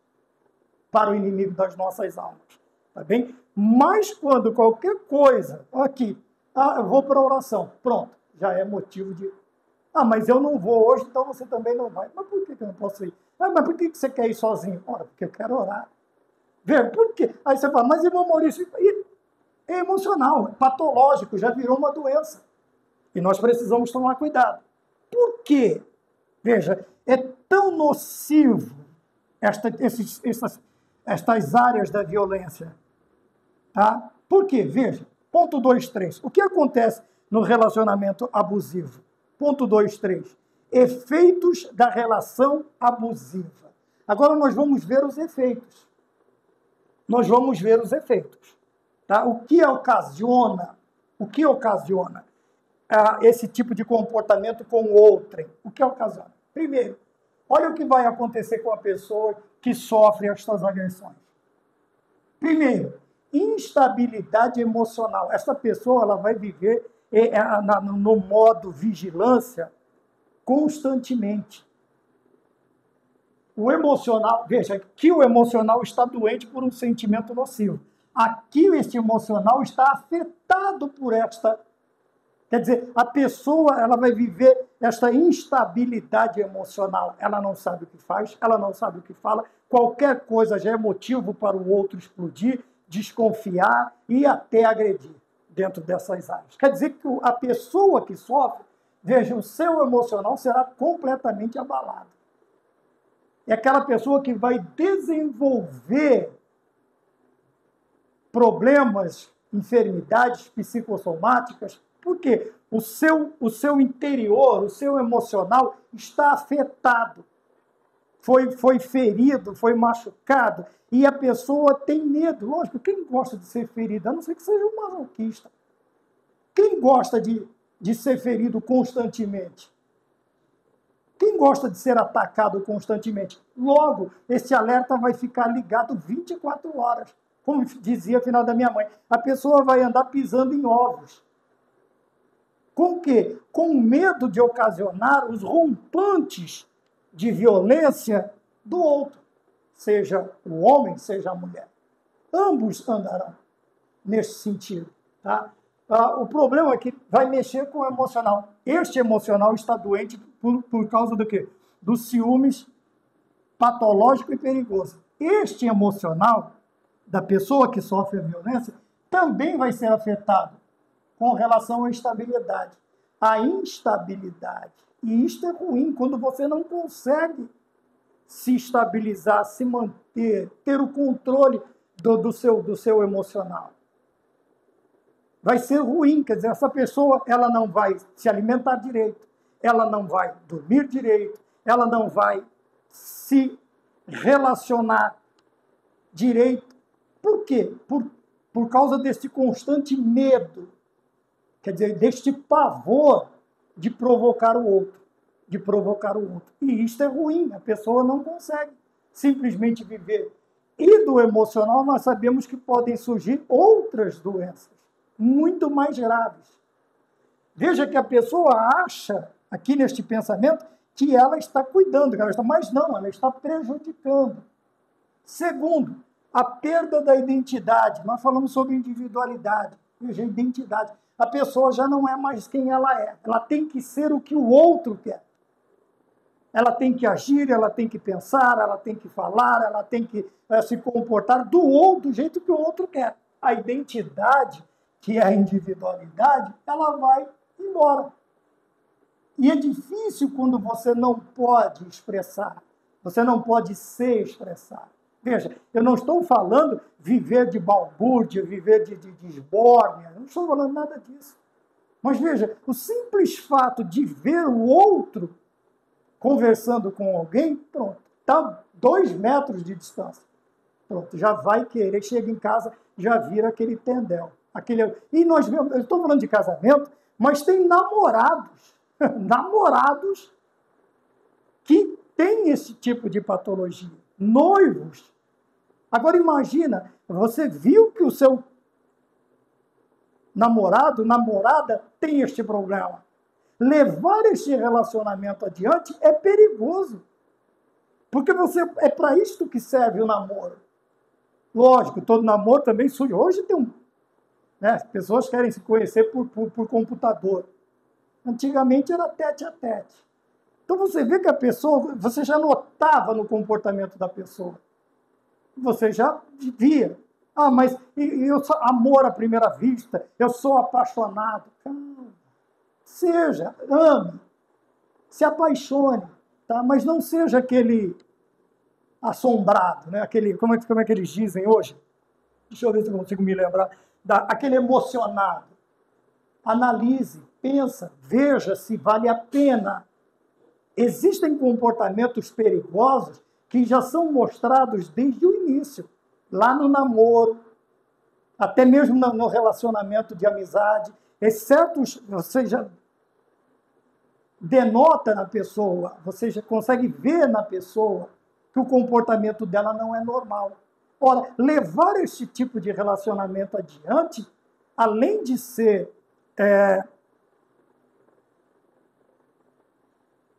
para o inimigo das nossas almas. Tá bem? Mas quando qualquer coisa, aqui, eu vou para a oração, pronto, já é motivo de... mas eu não vou hoje, então você também não vai. Mas por que eu não posso ir? Mas por que você quer ir sozinho? Ora, porque eu quero orar. Vê, por quê? Aí você fala, mas irmão Maurício, é emocional, é patológico, já virou uma doença. E nós precisamos tomar cuidado. Por quê? Veja, é tão nocivo estas áreas da violência. Tá? Por quê? Veja, ponto 2.3. O que acontece no relacionamento abusivo? Ponto 2.3. Efeitos da relação abusiva. Agora nós vamos ver os efeitos. Tá? O que ocasiona esse tipo de comportamento com o outrem? O que ocasiona? Primeiro, olha o que vai acontecer com a pessoa que sofre estas agressões. Primeiro, instabilidade emocional. Essa pessoa ela vai viver no modo vigilância constantemente. O emocional, veja, que o emocional está doente por um sentimento nocivo. Aqui este emocional está afetado por esta. Quer dizer, a pessoa ela vai viver esta instabilidade emocional. Ela não sabe o que faz, ela não sabe o que fala. Qualquer coisa já é motivo para o outro explodir, desconfiar e até agredir dentro dessas áreas. Quer dizer que a pessoa que sofre, veja, o seu emocional será completamente abalado. É aquela pessoa que vai desenvolver problemas, enfermidades psicossomáticas, porque o seu interior, o seu emocional está afetado. foi ferido, foi machucado, e a pessoa tem medo. Lógico, quem gosta de ser ferido, a não ser que seja um masoquista? Quem gosta de ser ferido constantemente? Quem gosta de ser atacado constantemente? Logo, esse alerta vai ficar ligado 24 horas. Como dizia a final da minha mãe, a pessoa vai andar pisando em ovos. Com o quê? Com medo de ocasionar os rompantes de violência do outro, seja o homem, seja a mulher. Ambos andarão nesse sentido. Tá? O problema é que vai mexer com o emocional. Este emocional está doente por causa do quê? Dos ciúmes patológico e perigoso. Este emocional da pessoa que sofre a violência também vai ser afetado com relação à estabilidade. A instabilidade. E isto é ruim quando você não consegue se estabilizar, se manter, ter o controle do seu emocional. Vai ser ruim, quer dizer, essa pessoa ela não vai se alimentar direito, ela não vai dormir direito, ela não vai se relacionar direito. Por quê? Por causa desse constante medo, quer dizer, deste pavor de provocar o outro, E isto é ruim, a pessoa não consegue simplesmente viver. E do emocional nós sabemos que podem surgir outras doenças, muito mais graves. Veja que a pessoa acha, aqui neste pensamento, que ela está cuidando, mas não, ela está prejudicando. Segundo, a perda da identidade. Nós falamos sobre individualidade. Veja, identidade. A pessoa já não é mais quem ela é. Ela tem que ser o que o outro quer. Ela tem que agir, ela tem que pensar, ela tem que falar, ela tem que se comportar do jeito que o outro quer. A identidade, que é a individualidade, ela vai embora. E é difícil quando você não pode expressar, você não pode se expressar. Veja, eu não estou falando viver de balbúrdia, viver de esbórnia, eu não estou falando nada disso. Mas veja, o simples fato de ver o outro conversando com alguém, pronto, está 2 metros de distância. Pronto, já vai querer, chega em casa, já vira aquele tendel. E nós vemos, eu estou falando de casamento, mas tem namorados, namorados que têm esse tipo de patologia. Noivos. Agora imagina, você viu que o seu namorado, namorada tem este problema. Levar este relacionamento adiante é perigoso. Porque é para isto que serve o namoro. Lógico, todo namoro também surge. Hoje tem as pessoas querem se conhecer por computador. Antigamente era tete a tete. Então você vê que a pessoa, você já notava no comportamento da pessoa. Você já via. Mas eu sou amor à primeira vista, eu sou apaixonado. Seja, ame, se apaixone, tá? Mas não seja aquele assombrado, né? Como é que eles dizem hoje? Deixa eu ver se eu consigo me lembrar. Aquele emocionado. Analise, pensa, veja se vale a pena. Existem comportamentos perigosos que já são mostrados desde o início, lá no namoro, até mesmo no relacionamento de amizade. Exceto, você já denota na pessoa, você já consegue ver na pessoa que o comportamento dela não é normal. Ora, levar esse tipo de relacionamento adiante, além de ser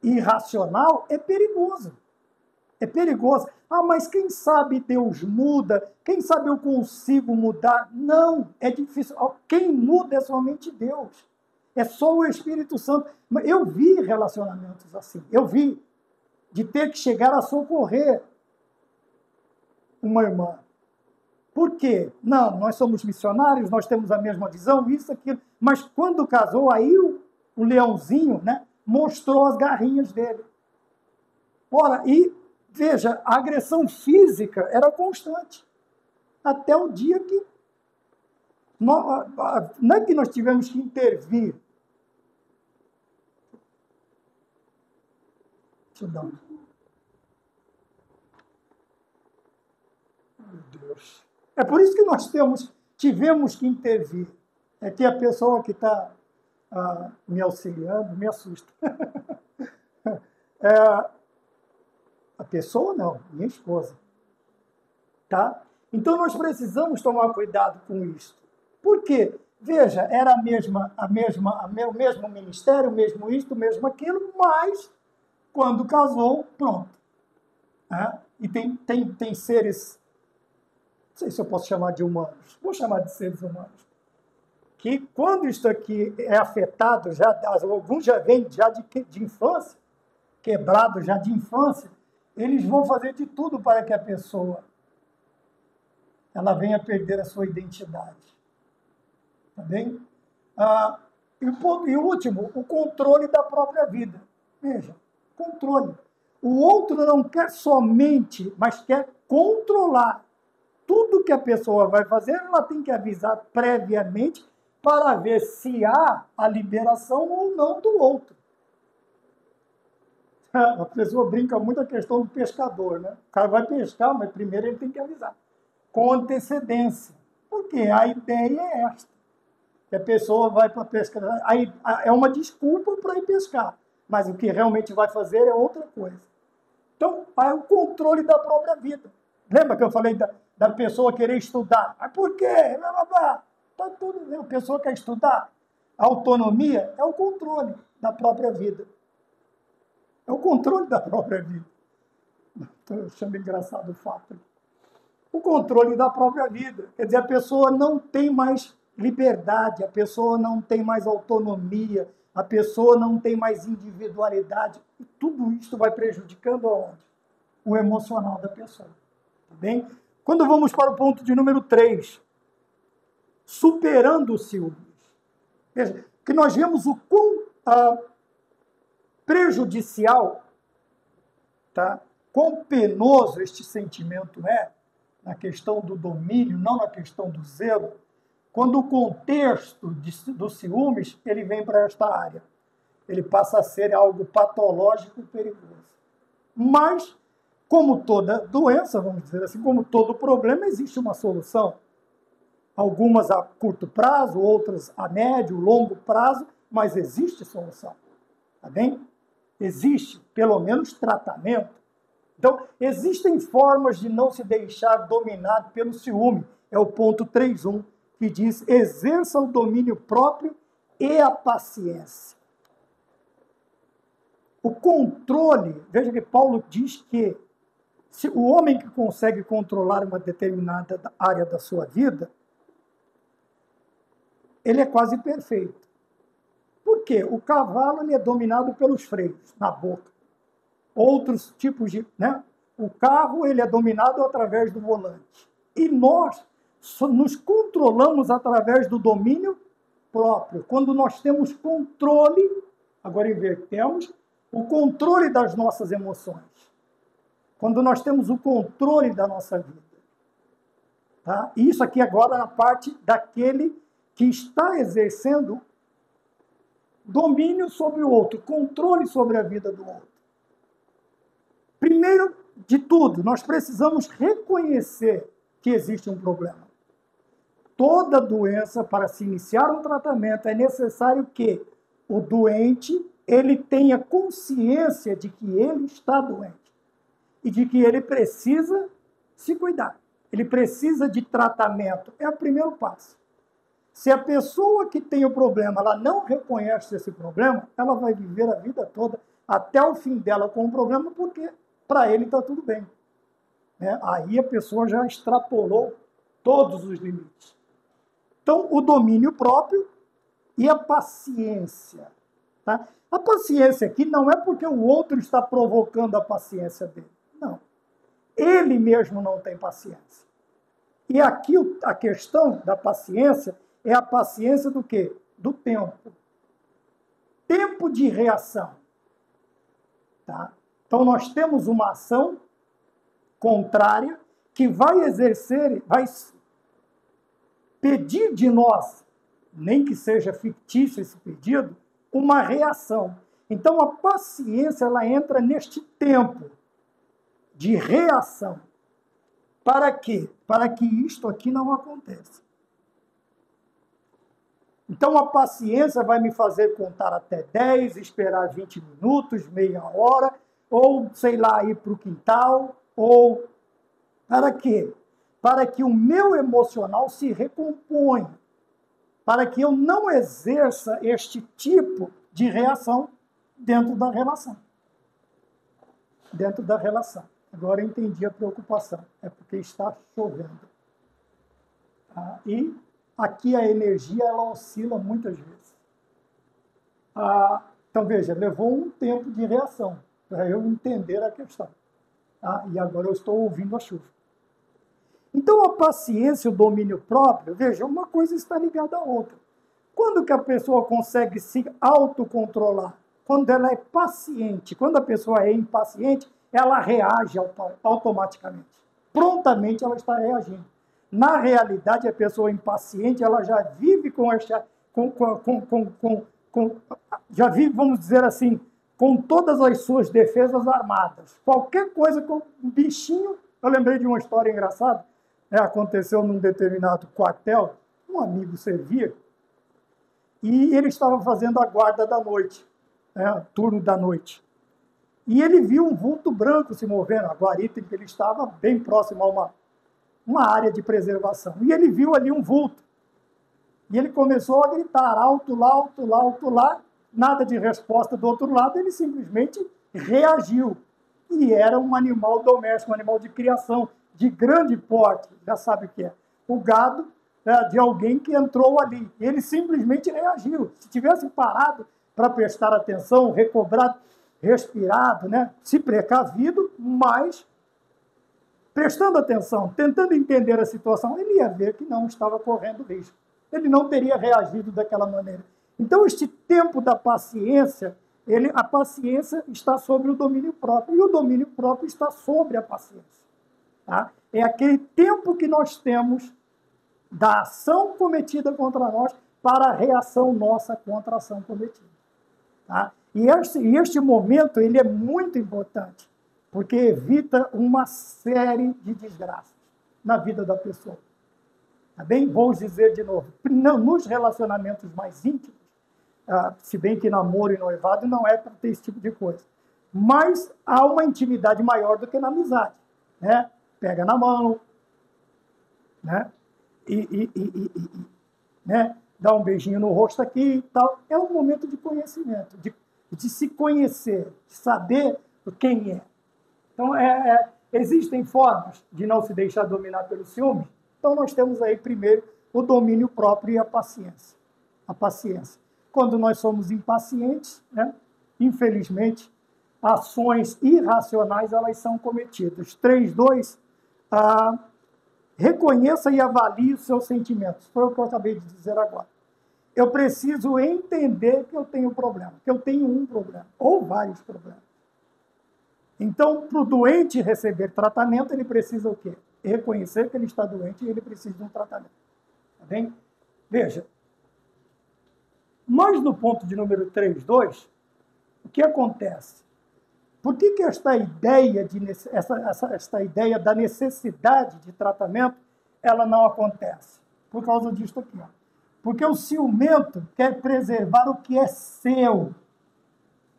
irracional, é perigoso. É perigoso. Mas quem sabe Deus muda? Quem sabe eu consigo mudar? Não, é difícil. Quem muda é somente Deus. É só o Espírito Santo. Eu vi relacionamentos assim. Eu vi de ter que chegar a socorrer uma irmã. Por quê? Não, nós somos missionários, nós temos a mesma visão, isso, aquilo. Mas quando casou, aí o leãozinho, né, mostrou as garrinhas dele. Ora, e veja, a agressão física era constante. Até o dia que não é que nós tivemos que intervir. Deixa eu dar Meu Deus. É por isso que nós tivemos que intervir. É que a pessoa que está me auxiliando me assusta. A pessoa não, minha esposa. Tá? Então nós precisamos tomar cuidado com isso. Por quê? Veja, era o mesmo ministério, o mesmo isto, o mesmo aquilo, mas quando casou, pronto. E tem seres, não sei se eu posso chamar de humanos, vou chamar de seres humanos, que quando isto aqui é afetado, alguns já vêm já de infância, quebrado já de infância, eles vão fazer de tudo para que a pessoa ela venha perder a sua identidade. Tá bem? E o último, o controle da própria vida. Veja, controle. O outro não quer somente, mas quer controlar. Tudo que a pessoa vai fazer, ela tem que avisar previamente para ver se há a liberação ou não do outro. A pessoa brinca muito a questão do pescador, né? O cara vai pescar, mas primeiro ele tem que avisar, com antecedência. Porque a ideia é esta. Que a pessoa vai para pescar. Aí é uma desculpa para ir pescar, mas o que realmente vai fazer é outra coisa. Então, é o controle da própria vida. Lembra que eu falei da pessoa querer estudar? Mas por quê? Tá tudo bem. A pessoa quer estudar. A autonomia é o controle da própria vida. É o controle da própria vida. Eu chamo engraçado o fato. O controle da própria vida. Quer dizer, a pessoa não tem mais liberdade, a pessoa não tem mais autonomia, a pessoa não tem mais individualidade. E tudo isso vai prejudicando aonde? O emocional da pessoa. Tá bem? Quando vamos para o ponto de número 3, superando o ciúmes. Veja, que nós vemos o quão prejudicial, tá? Quão penoso este sentimento é, na questão do domínio, não na questão do zelo, quando o contexto dos ciúmes ele vem para esta área. Ele passa a ser algo patológico e perigoso. Mas, como toda doença, vamos dizer assim, como todo problema, existe uma solução. Algumas a curto prazo, outras a médio, longo prazo, mas existe solução. Tá bem? Existe, pelo menos, tratamento. Então, existem formas de não se deixar dominar pelo ciúme. É o ponto 3.1, que diz: exerça o domínio próprio e a paciência. O controle, veja que Paulo diz que se o homem que consegue controlar uma determinada área da sua vida, ele é quase perfeito. Por quê? O cavalo ele é dominado pelos freios, na boca. Outros tipos de... né? O carro ele é dominado através do volante. E nós nos controlamos através do domínio próprio. Quando nós temos controle, agora invertemos, o controle das nossas emoções. Quando nós temos o controle da nossa vida. Tá? Isso aqui agora na parte daquele que está exercendo domínio sobre o outro, controle sobre a vida do outro. Primeiro de tudo, nós precisamos reconhecer que existe um problema. Toda doença, para se iniciar um tratamento, é necessário que o doente ele tenha consciência de que ele está doente e de que ele precisa se cuidar. Ele precisa de tratamento. É o primeiro passo. Se a pessoa que tem o problema ela não reconhece esse problema, ela vai viver a vida toda até o fim dela com o problema, porque para ele está tudo bem. Aí a pessoa já extrapolou todos os limites. Então, o domínio próprio e a paciência. Tá? A paciência aqui não é porque o outro está provocando a paciência dele. Não. Ele mesmo não tem paciência. E aqui a questão da paciência é a paciência do quê? Do tempo. Tempo de reação. Tá? Então, nós temos uma ação contrária que vai exercer, vai pedir de nós, nem que seja fictício esse pedido, uma reação. Então, a paciência ela entra neste tempo de reação. Para quê? Para que isto aqui não aconteça. Então, a paciência vai me fazer contar até 10, esperar 20 minutos, meia hora, ou, sei lá, ir para o quintal, ou... Para quê? Para que o meu emocional se recomponha, para que eu não exerça este tipo de reação dentro da relação. Dentro da relação. Agora eu entendi a preocupação. É porque está chovendo. E aqui a energia ela oscila muitas vezes. Então, veja, levou um tempo de reação para eu entender a questão. E agora eu estou ouvindo a chuva. Então, a paciência e o domínio próprio, veja, uma coisa está ligada à outra. Quando que a pessoa consegue se autocontrolar? Quando ela é paciente. Quando a pessoa é impaciente, ela reage automaticamente. Prontamente ela está reagindo. Na realidade, a pessoa impaciente, ela já vive já vive, vamos dizer assim, com todas as suas defesas armadas. Qualquer coisa com um bichinho... Eu lembrei de uma história engraçada, aconteceu num determinado quartel, um amigo servia, e ele estava fazendo a guarda da noite, turno da noite. E ele viu um vulto branco se movendo, a guarita em que ele estava, bem próximo a uma área de preservação. E ele viu ali um vulto. E ele começou a gritar, alto lá, alto lá, alto lá, nada de resposta do outro lado, ele simplesmente reagiu. E era um animal doméstico, um animal de criação, de grande porte, já sabe o que é. O gado de alguém que entrou ali. Ele simplesmente reagiu. Se tivesse parado para prestar atenção, recobrado, respirado, se precavido, mas prestando atenção, tentando entender a situação, ele ia ver que não estava correndo risco. Ele não teria reagido daquela maneira. Então, este tempo da paciência, a paciência está sobre o domínio próprio, e o domínio próprio está sobre a paciência. Tá? É aquele tempo que nós temos da ação cometida contra nós para a reação nossa contra a ação cometida. Tá? E este momento ele é muito importante, porque evita uma série de desgraças na vida da pessoa. Tá bem? Vou dizer de novo, nos relacionamentos mais íntimos, se bem que namoro e noivado não é para ter esse tipo de coisa, mas há uma intimidade maior do que na amizade. Pega na mão, dá um beijinho no rosto aqui e tal. É um momento de conhecimento, de se conhecer, de saber quem é. Então, existem formas de não se deixar dominar pelo ciúme. Então, nós temos aí, primeiro, o domínio próprio e a paciência. A paciência. Quando nós somos impacientes, infelizmente, ações irracionais elas são cometidas. 3.2, reconheça e avalie os seus sentimentos. Foi o que eu acabei de dizer agora. Eu preciso entender que eu tenho problema, que eu tenho um problema, ou vários problemas. Então, para o doente receber tratamento, ele precisa o quê? Reconhecer que ele está doente e ele precisa de um tratamento. Tá bem? Veja, mas no ponto de número 3.2, o que acontece? Por que esta ideia, esta ideia da necessidade de tratamento ela não acontece? Por causa disso aqui. Porque o ciumento quer preservar o que é seu,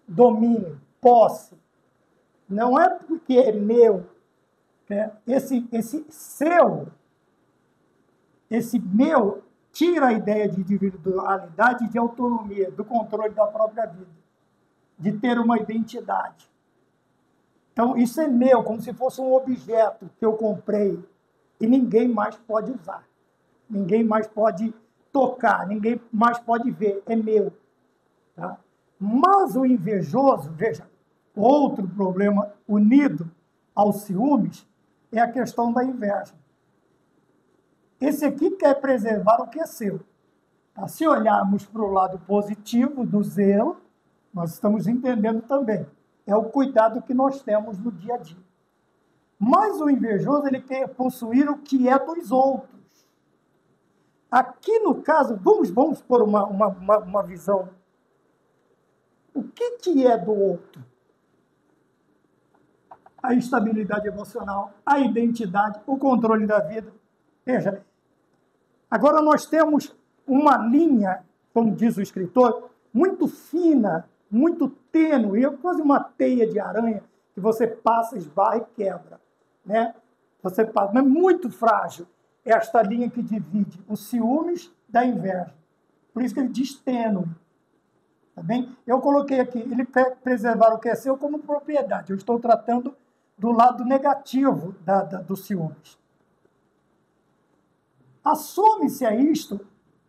domínio, posse. Não é porque é meu. Esse seu, esse meu, tira a ideia de individualidade e de autonomia, do controle da própria vida, de ter uma identidade. Então, isso é meu, como se fosse um objeto que eu comprei e ninguém mais pode usar. Ninguém mais pode tocar, ninguém mais pode ver, é meu. Tá? Mas o invejoso, veja, outro problema unido aos ciúmes é a questão da inveja. Esse aqui quer preservar o que é seu. Tá? Se olharmos para o lado positivo do zelo, nós estamos entendendo também. É o cuidado que nós temos no dia a dia. Mas o invejoso, ele quer possuir o que é dos outros. Aqui, no caso, vamos por uma visão. O que é do outro? a estabilidade emocional, a identidade, o controle da vida. Veja, agora nós temos uma linha, como diz o escritor, muito fina, muito tênue, quase uma teia de aranha que você passa, esbarra e quebra, né? Você passa, mas muito frágil esta linha que divide os ciúmes da inveja. Por isso que ele diz tênue. Tá bem? Eu coloquei aqui, ele quer preservar o que é seu como propriedade. Eu estou tratando do lado negativo dos ciúmes. Assume-se a isto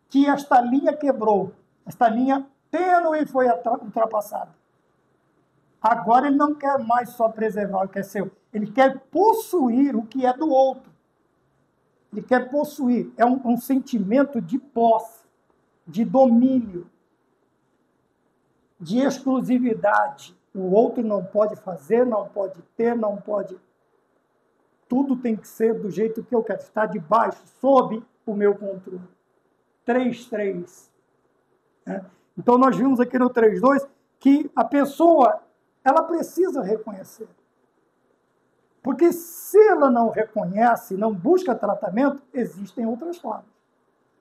que esta linha quebrou, esta linha tênue foi ultrapassada. Agora ele não quer mais só preservar o que é seu, ele quer possuir o que é do outro. Ele quer possuir, é um sentimento de posse, de domínio, de exclusividade. O outro não pode fazer, não pode ter, não pode... Tudo tem que ser do jeito que eu quero, estar debaixo, sob o meu controle. 3.3. Né? Então, nós vimos aqui no 3.2 que a pessoa, ela precisa reconhecer. Porque se ela não reconhece, não busca tratamento, existem outras formas.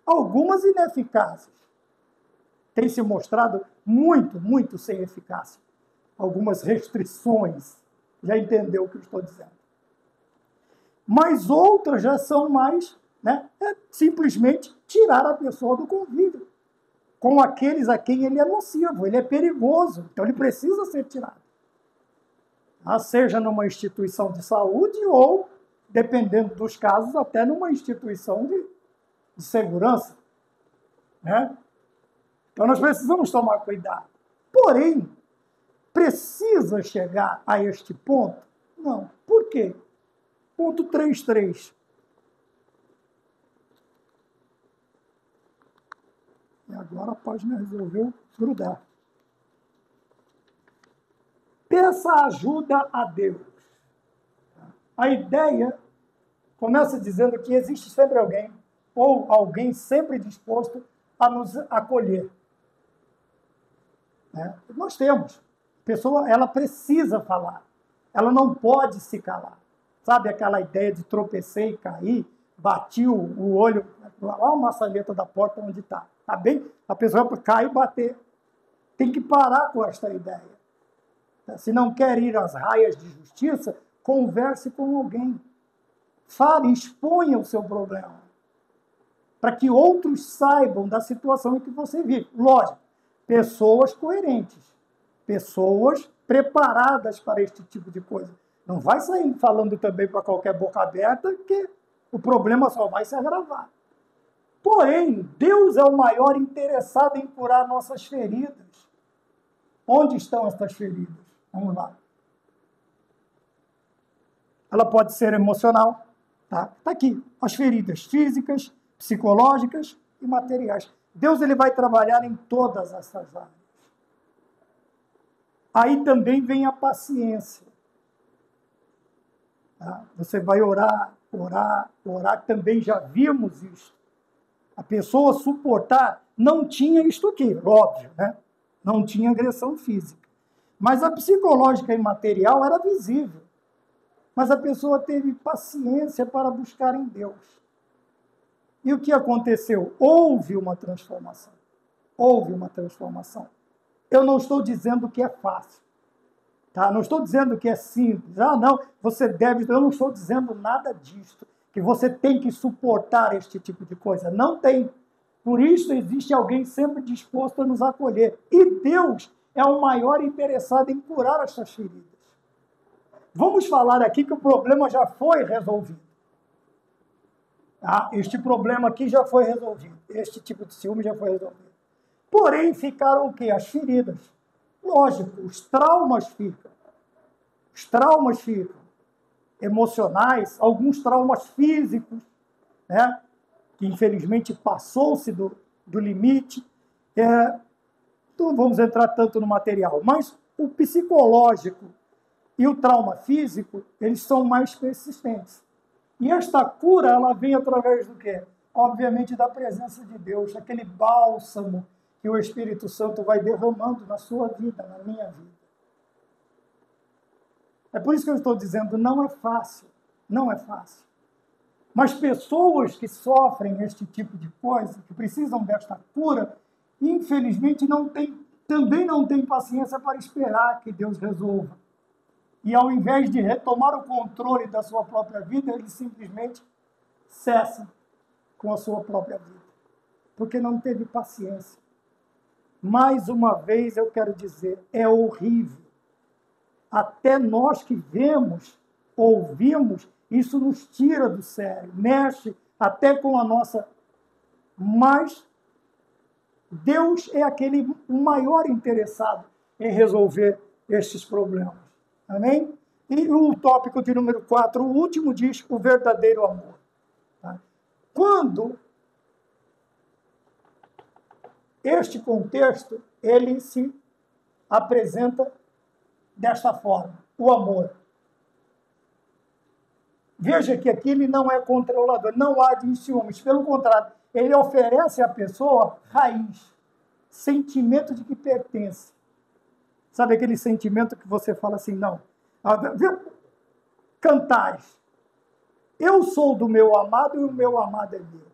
Algumas ineficazes. Tem se mostrado muito sem eficácia. Algumas restrições. Já entendeu o que eu estou dizendo. Mas outras já são mais, né, simplesmente tirar a pessoa do convívio com aqueles a quem ele é nocivo, ele é perigoso, então ele precisa ser tirado. Seja numa instituição de saúde ou, dependendo dos casos, até numa instituição de segurança. Né? Então nós precisamos tomar cuidado. Porém, precisa chegar a este ponto? Não. Por quê? Ponto 3.3. E agora a página resolveu grudar. Peça ajuda a Deus. A ideia começa dizendo que existe sempre alguém, ou alguém sempre disposto a nos acolher. Né? Nós temos. A pessoa, ela precisa falar. Ela não pode se calar. Sabe aquela ideia de tropecei e cair, bati o olho, olha a maçaneta da porta onde está. Tá bem? A pessoa cai e bater. Tem que parar com esta ideia. Se não quer ir às raias de justiça, converse com alguém. Fale, exponha o seu problema. Para que outros saibam da situação em que você vive. Lógico, pessoas coerentes. Pessoas preparadas para este tipo de coisa. Não vai sair falando também para qualquer boca aberta que o problema só vai se agravar. Porém, Deus é o maior interessado em curar nossas feridas. Onde estão estas feridas? Vamos lá. Ela pode ser emocional. Tá aqui. As feridas físicas, psicológicas e materiais. Deus ele vai trabalhar em todas essas áreas. Aí também vem a paciência. Tá? Você vai orar, também já vimos isso. A pessoa suportar, não tinha isto aqui, óbvio, né? Não tinha agressão física. Mas a psicológica e material era visível. Mas a pessoa teve paciência para buscar em Deus. E o que aconteceu? Houve uma transformação. Houve uma transformação. Eu não estou dizendo que é fácil. Tá? Não estou dizendo que é simples. Não, você deve... Eu não estou dizendo nada disso. Que você tem que suportar este tipo de coisa. Não tem. Por isso existe alguém sempre disposto a nos acolher. E Deus é o maior interessado em curar essas feridas. Vamos falar aqui que o problema já foi resolvido. Tá? Este problema aqui já foi resolvido. Este tipo de ciúme já foi resolvido. Porém, ficaram o quê? As feridas. Lógico, os traumas ficam. Os traumas ficam. Emocionais, alguns traumas físicos, né? Que infelizmente passou-se do limite. Não vamos entrar tanto no material, mas o psicológico e o trauma físico, eles são mais persistentes. E esta cura, ela vem através do quê? Obviamente da presença de Deus, aquele bálsamo que o Espírito Santo vai derramando na sua vida, na minha vida. É por isso que eu estou dizendo, não é fácil, não é fácil. Mas pessoas que sofrem este tipo de coisa, que precisam desta cura, infelizmente também não têm paciência para esperar que Deus resolva. E ao invés de retomar o controle da sua própria vida, eles simplesmente cessam com a sua própria vida, porque não teve paciência. Mais uma vez eu quero dizer, é horrível. Até nós que vemos, ouvimos, isso nos tira do sério, mexe até com a nossa... Mas Deus é o maior interessado em resolver estes problemas. Amém? E o tópico de número 4, o último, diz o verdadeiro amor. Tá? Quando este contexto, ele se apresenta desta forma, o amor. Veja que aqui ele não é controlador, não há de ciúmes, pelo contrário, ele oferece à pessoa raiz, sentimento de que pertence. Sabe aquele sentimento que você fala assim, não, Cantares, eu sou do meu amado e o meu amado é meu.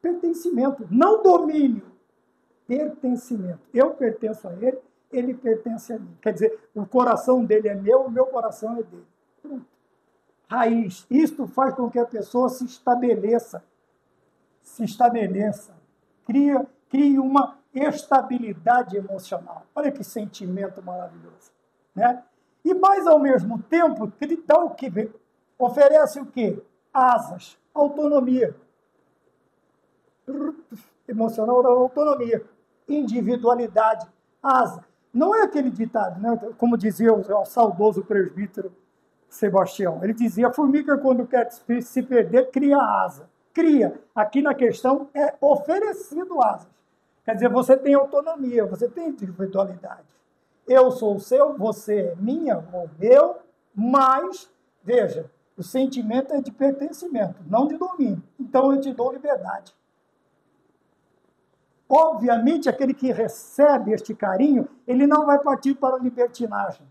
Pertencimento, não domínio, pertencimento. Eu pertenço a ele, ele pertence a mim. Quer dizer, o coração dele é meu, o meu coração é dele. Pronto. Raiz. Isto faz com que a pessoa se estabeleça, crie uma estabilidade emocional. Olha que sentimento maravilhoso, né? E mais ao mesmo tempo, ele dá o que? Oferece o quê? Asas, autonomia. Emocional da autonomia, individualidade, asa. Não é aquele ditado, né? Como dizia o saudoso presbítero Sebastião. Ele dizia, a formiga, quando quer se perder, cria asa. Cria. Aqui na questão é oferecido asas. Quer dizer, você tem autonomia, você tem individualidade. Eu sou o seu, você é minha ou meu, mas, veja, o sentimento é de pertencimento, não de domínio. Então, eu te dou liberdade. Obviamente, aquele que recebe este carinho, ele não vai partir para a libertinagem.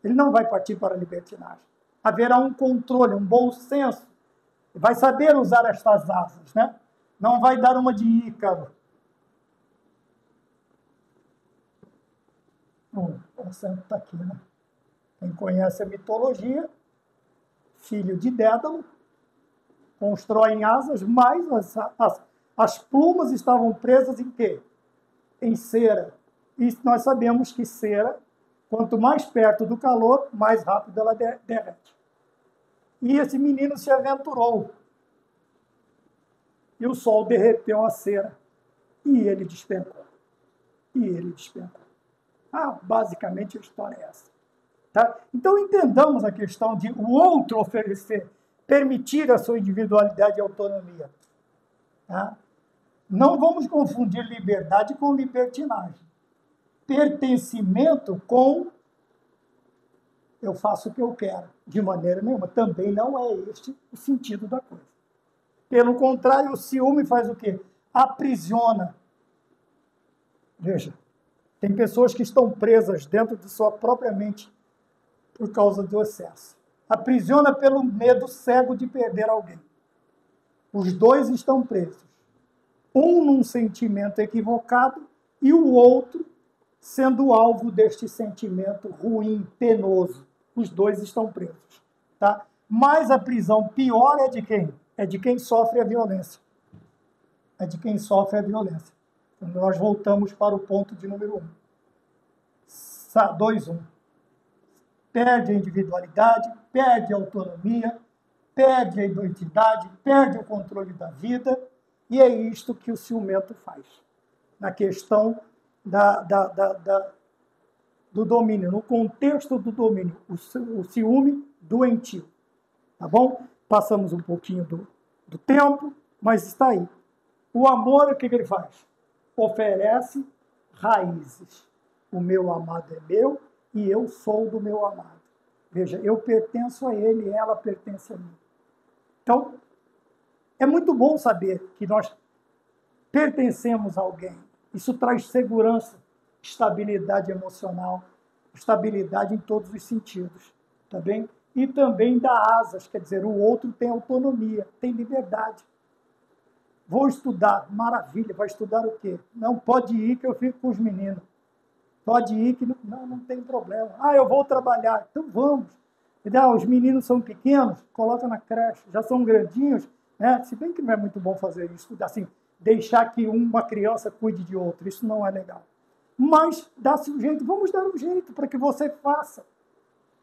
Ele não vai partir para a libertinagem. Haverá um controle, um bom senso. Vai saber usar estas asas, né? Não vai dar uma de Ícaro. O santo está aqui, né? Quem conhece a mitologia, filho de Dédalo, constroem asas, mas as plumas estavam presas em quê? Em cera. E nós sabemos que cera, quanto mais perto do calor, mais rápido ela derrete. E esse menino se aventurou. E o sol derreteu a cera. E ele despencou. Basicamente a história é essa. Tá? Então entendamos a questão de o outro oferecer, permitir a sua individualidade e autonomia. Tá? Não vamos confundir liberdade com libertinagem. Pertencimento com eu faço o que eu quero, de maneira nenhuma. Também não é este o sentido da coisa. Pelo contrário, o ciúme faz o quê? Aprisiona. Veja, tem pessoas que estão presas dentro de sua própria mente por causa do excesso. Aprisiona pelo medo cego de perder alguém. Os dois estão presos. Um num sentimento equivocado e o outro sendo alvo deste sentimento ruim, penoso. Os dois estão presos. Tá? Mas a prisão pior é de quem? É de quem sofre a violência. É de quem sofre a violência. Então, nós voltamos para o ponto de número 1. 2.1. Perde a individualidade, perde a autonomia, perde a identidade, perde o controle da vida, e é isto que o ciumento faz. Na questão do domínio, no contexto do domínio, o ciúme doentio. Tá bom? Passamos um pouquinho do tempo, mas está aí. O amor, o que ele faz? Oferece raízes. O meu amado é meu e eu sou do meu amado. Veja, eu pertenço a ele e ela pertence a mim. Então, é muito bom saber que nós pertencemos a alguém. Isso traz segurança, estabilidade emocional, estabilidade em todos os sentidos. tá bem? E também dá asas, quer dizer, o outro tem autonomia, tem liberdade. Vou estudar, maravilha, vai estudar o quê? Não, pode ir que eu fico com os meninos. Pode ir que não tem problema. Ah, eu vou trabalhar, então vamos. Os meninos são pequenos, coloca na creche, já são grandinhos, né? Se bem que não é muito bom fazer isso, assim, deixar que uma criança cuide de outra, isso não é legal. Mas dá-se um jeito, vamos dar um jeito para que você faça.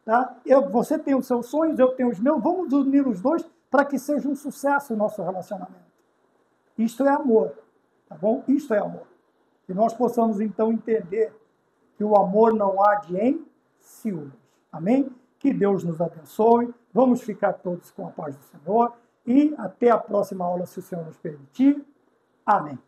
Tá? Você tem os seus sonhos, eu tenho os meus, vamos unir os dois para que seja um sucesso o nosso relacionamento. Isto é amor, tá bom? Isto é amor. Que nós possamos, então, entender que o amor não há de em ciúmes. Amém? Que Deus nos abençoe. Vamos ficar todos com a paz do Senhor. E até a próxima aula, se o Senhor nos permitir. Amém.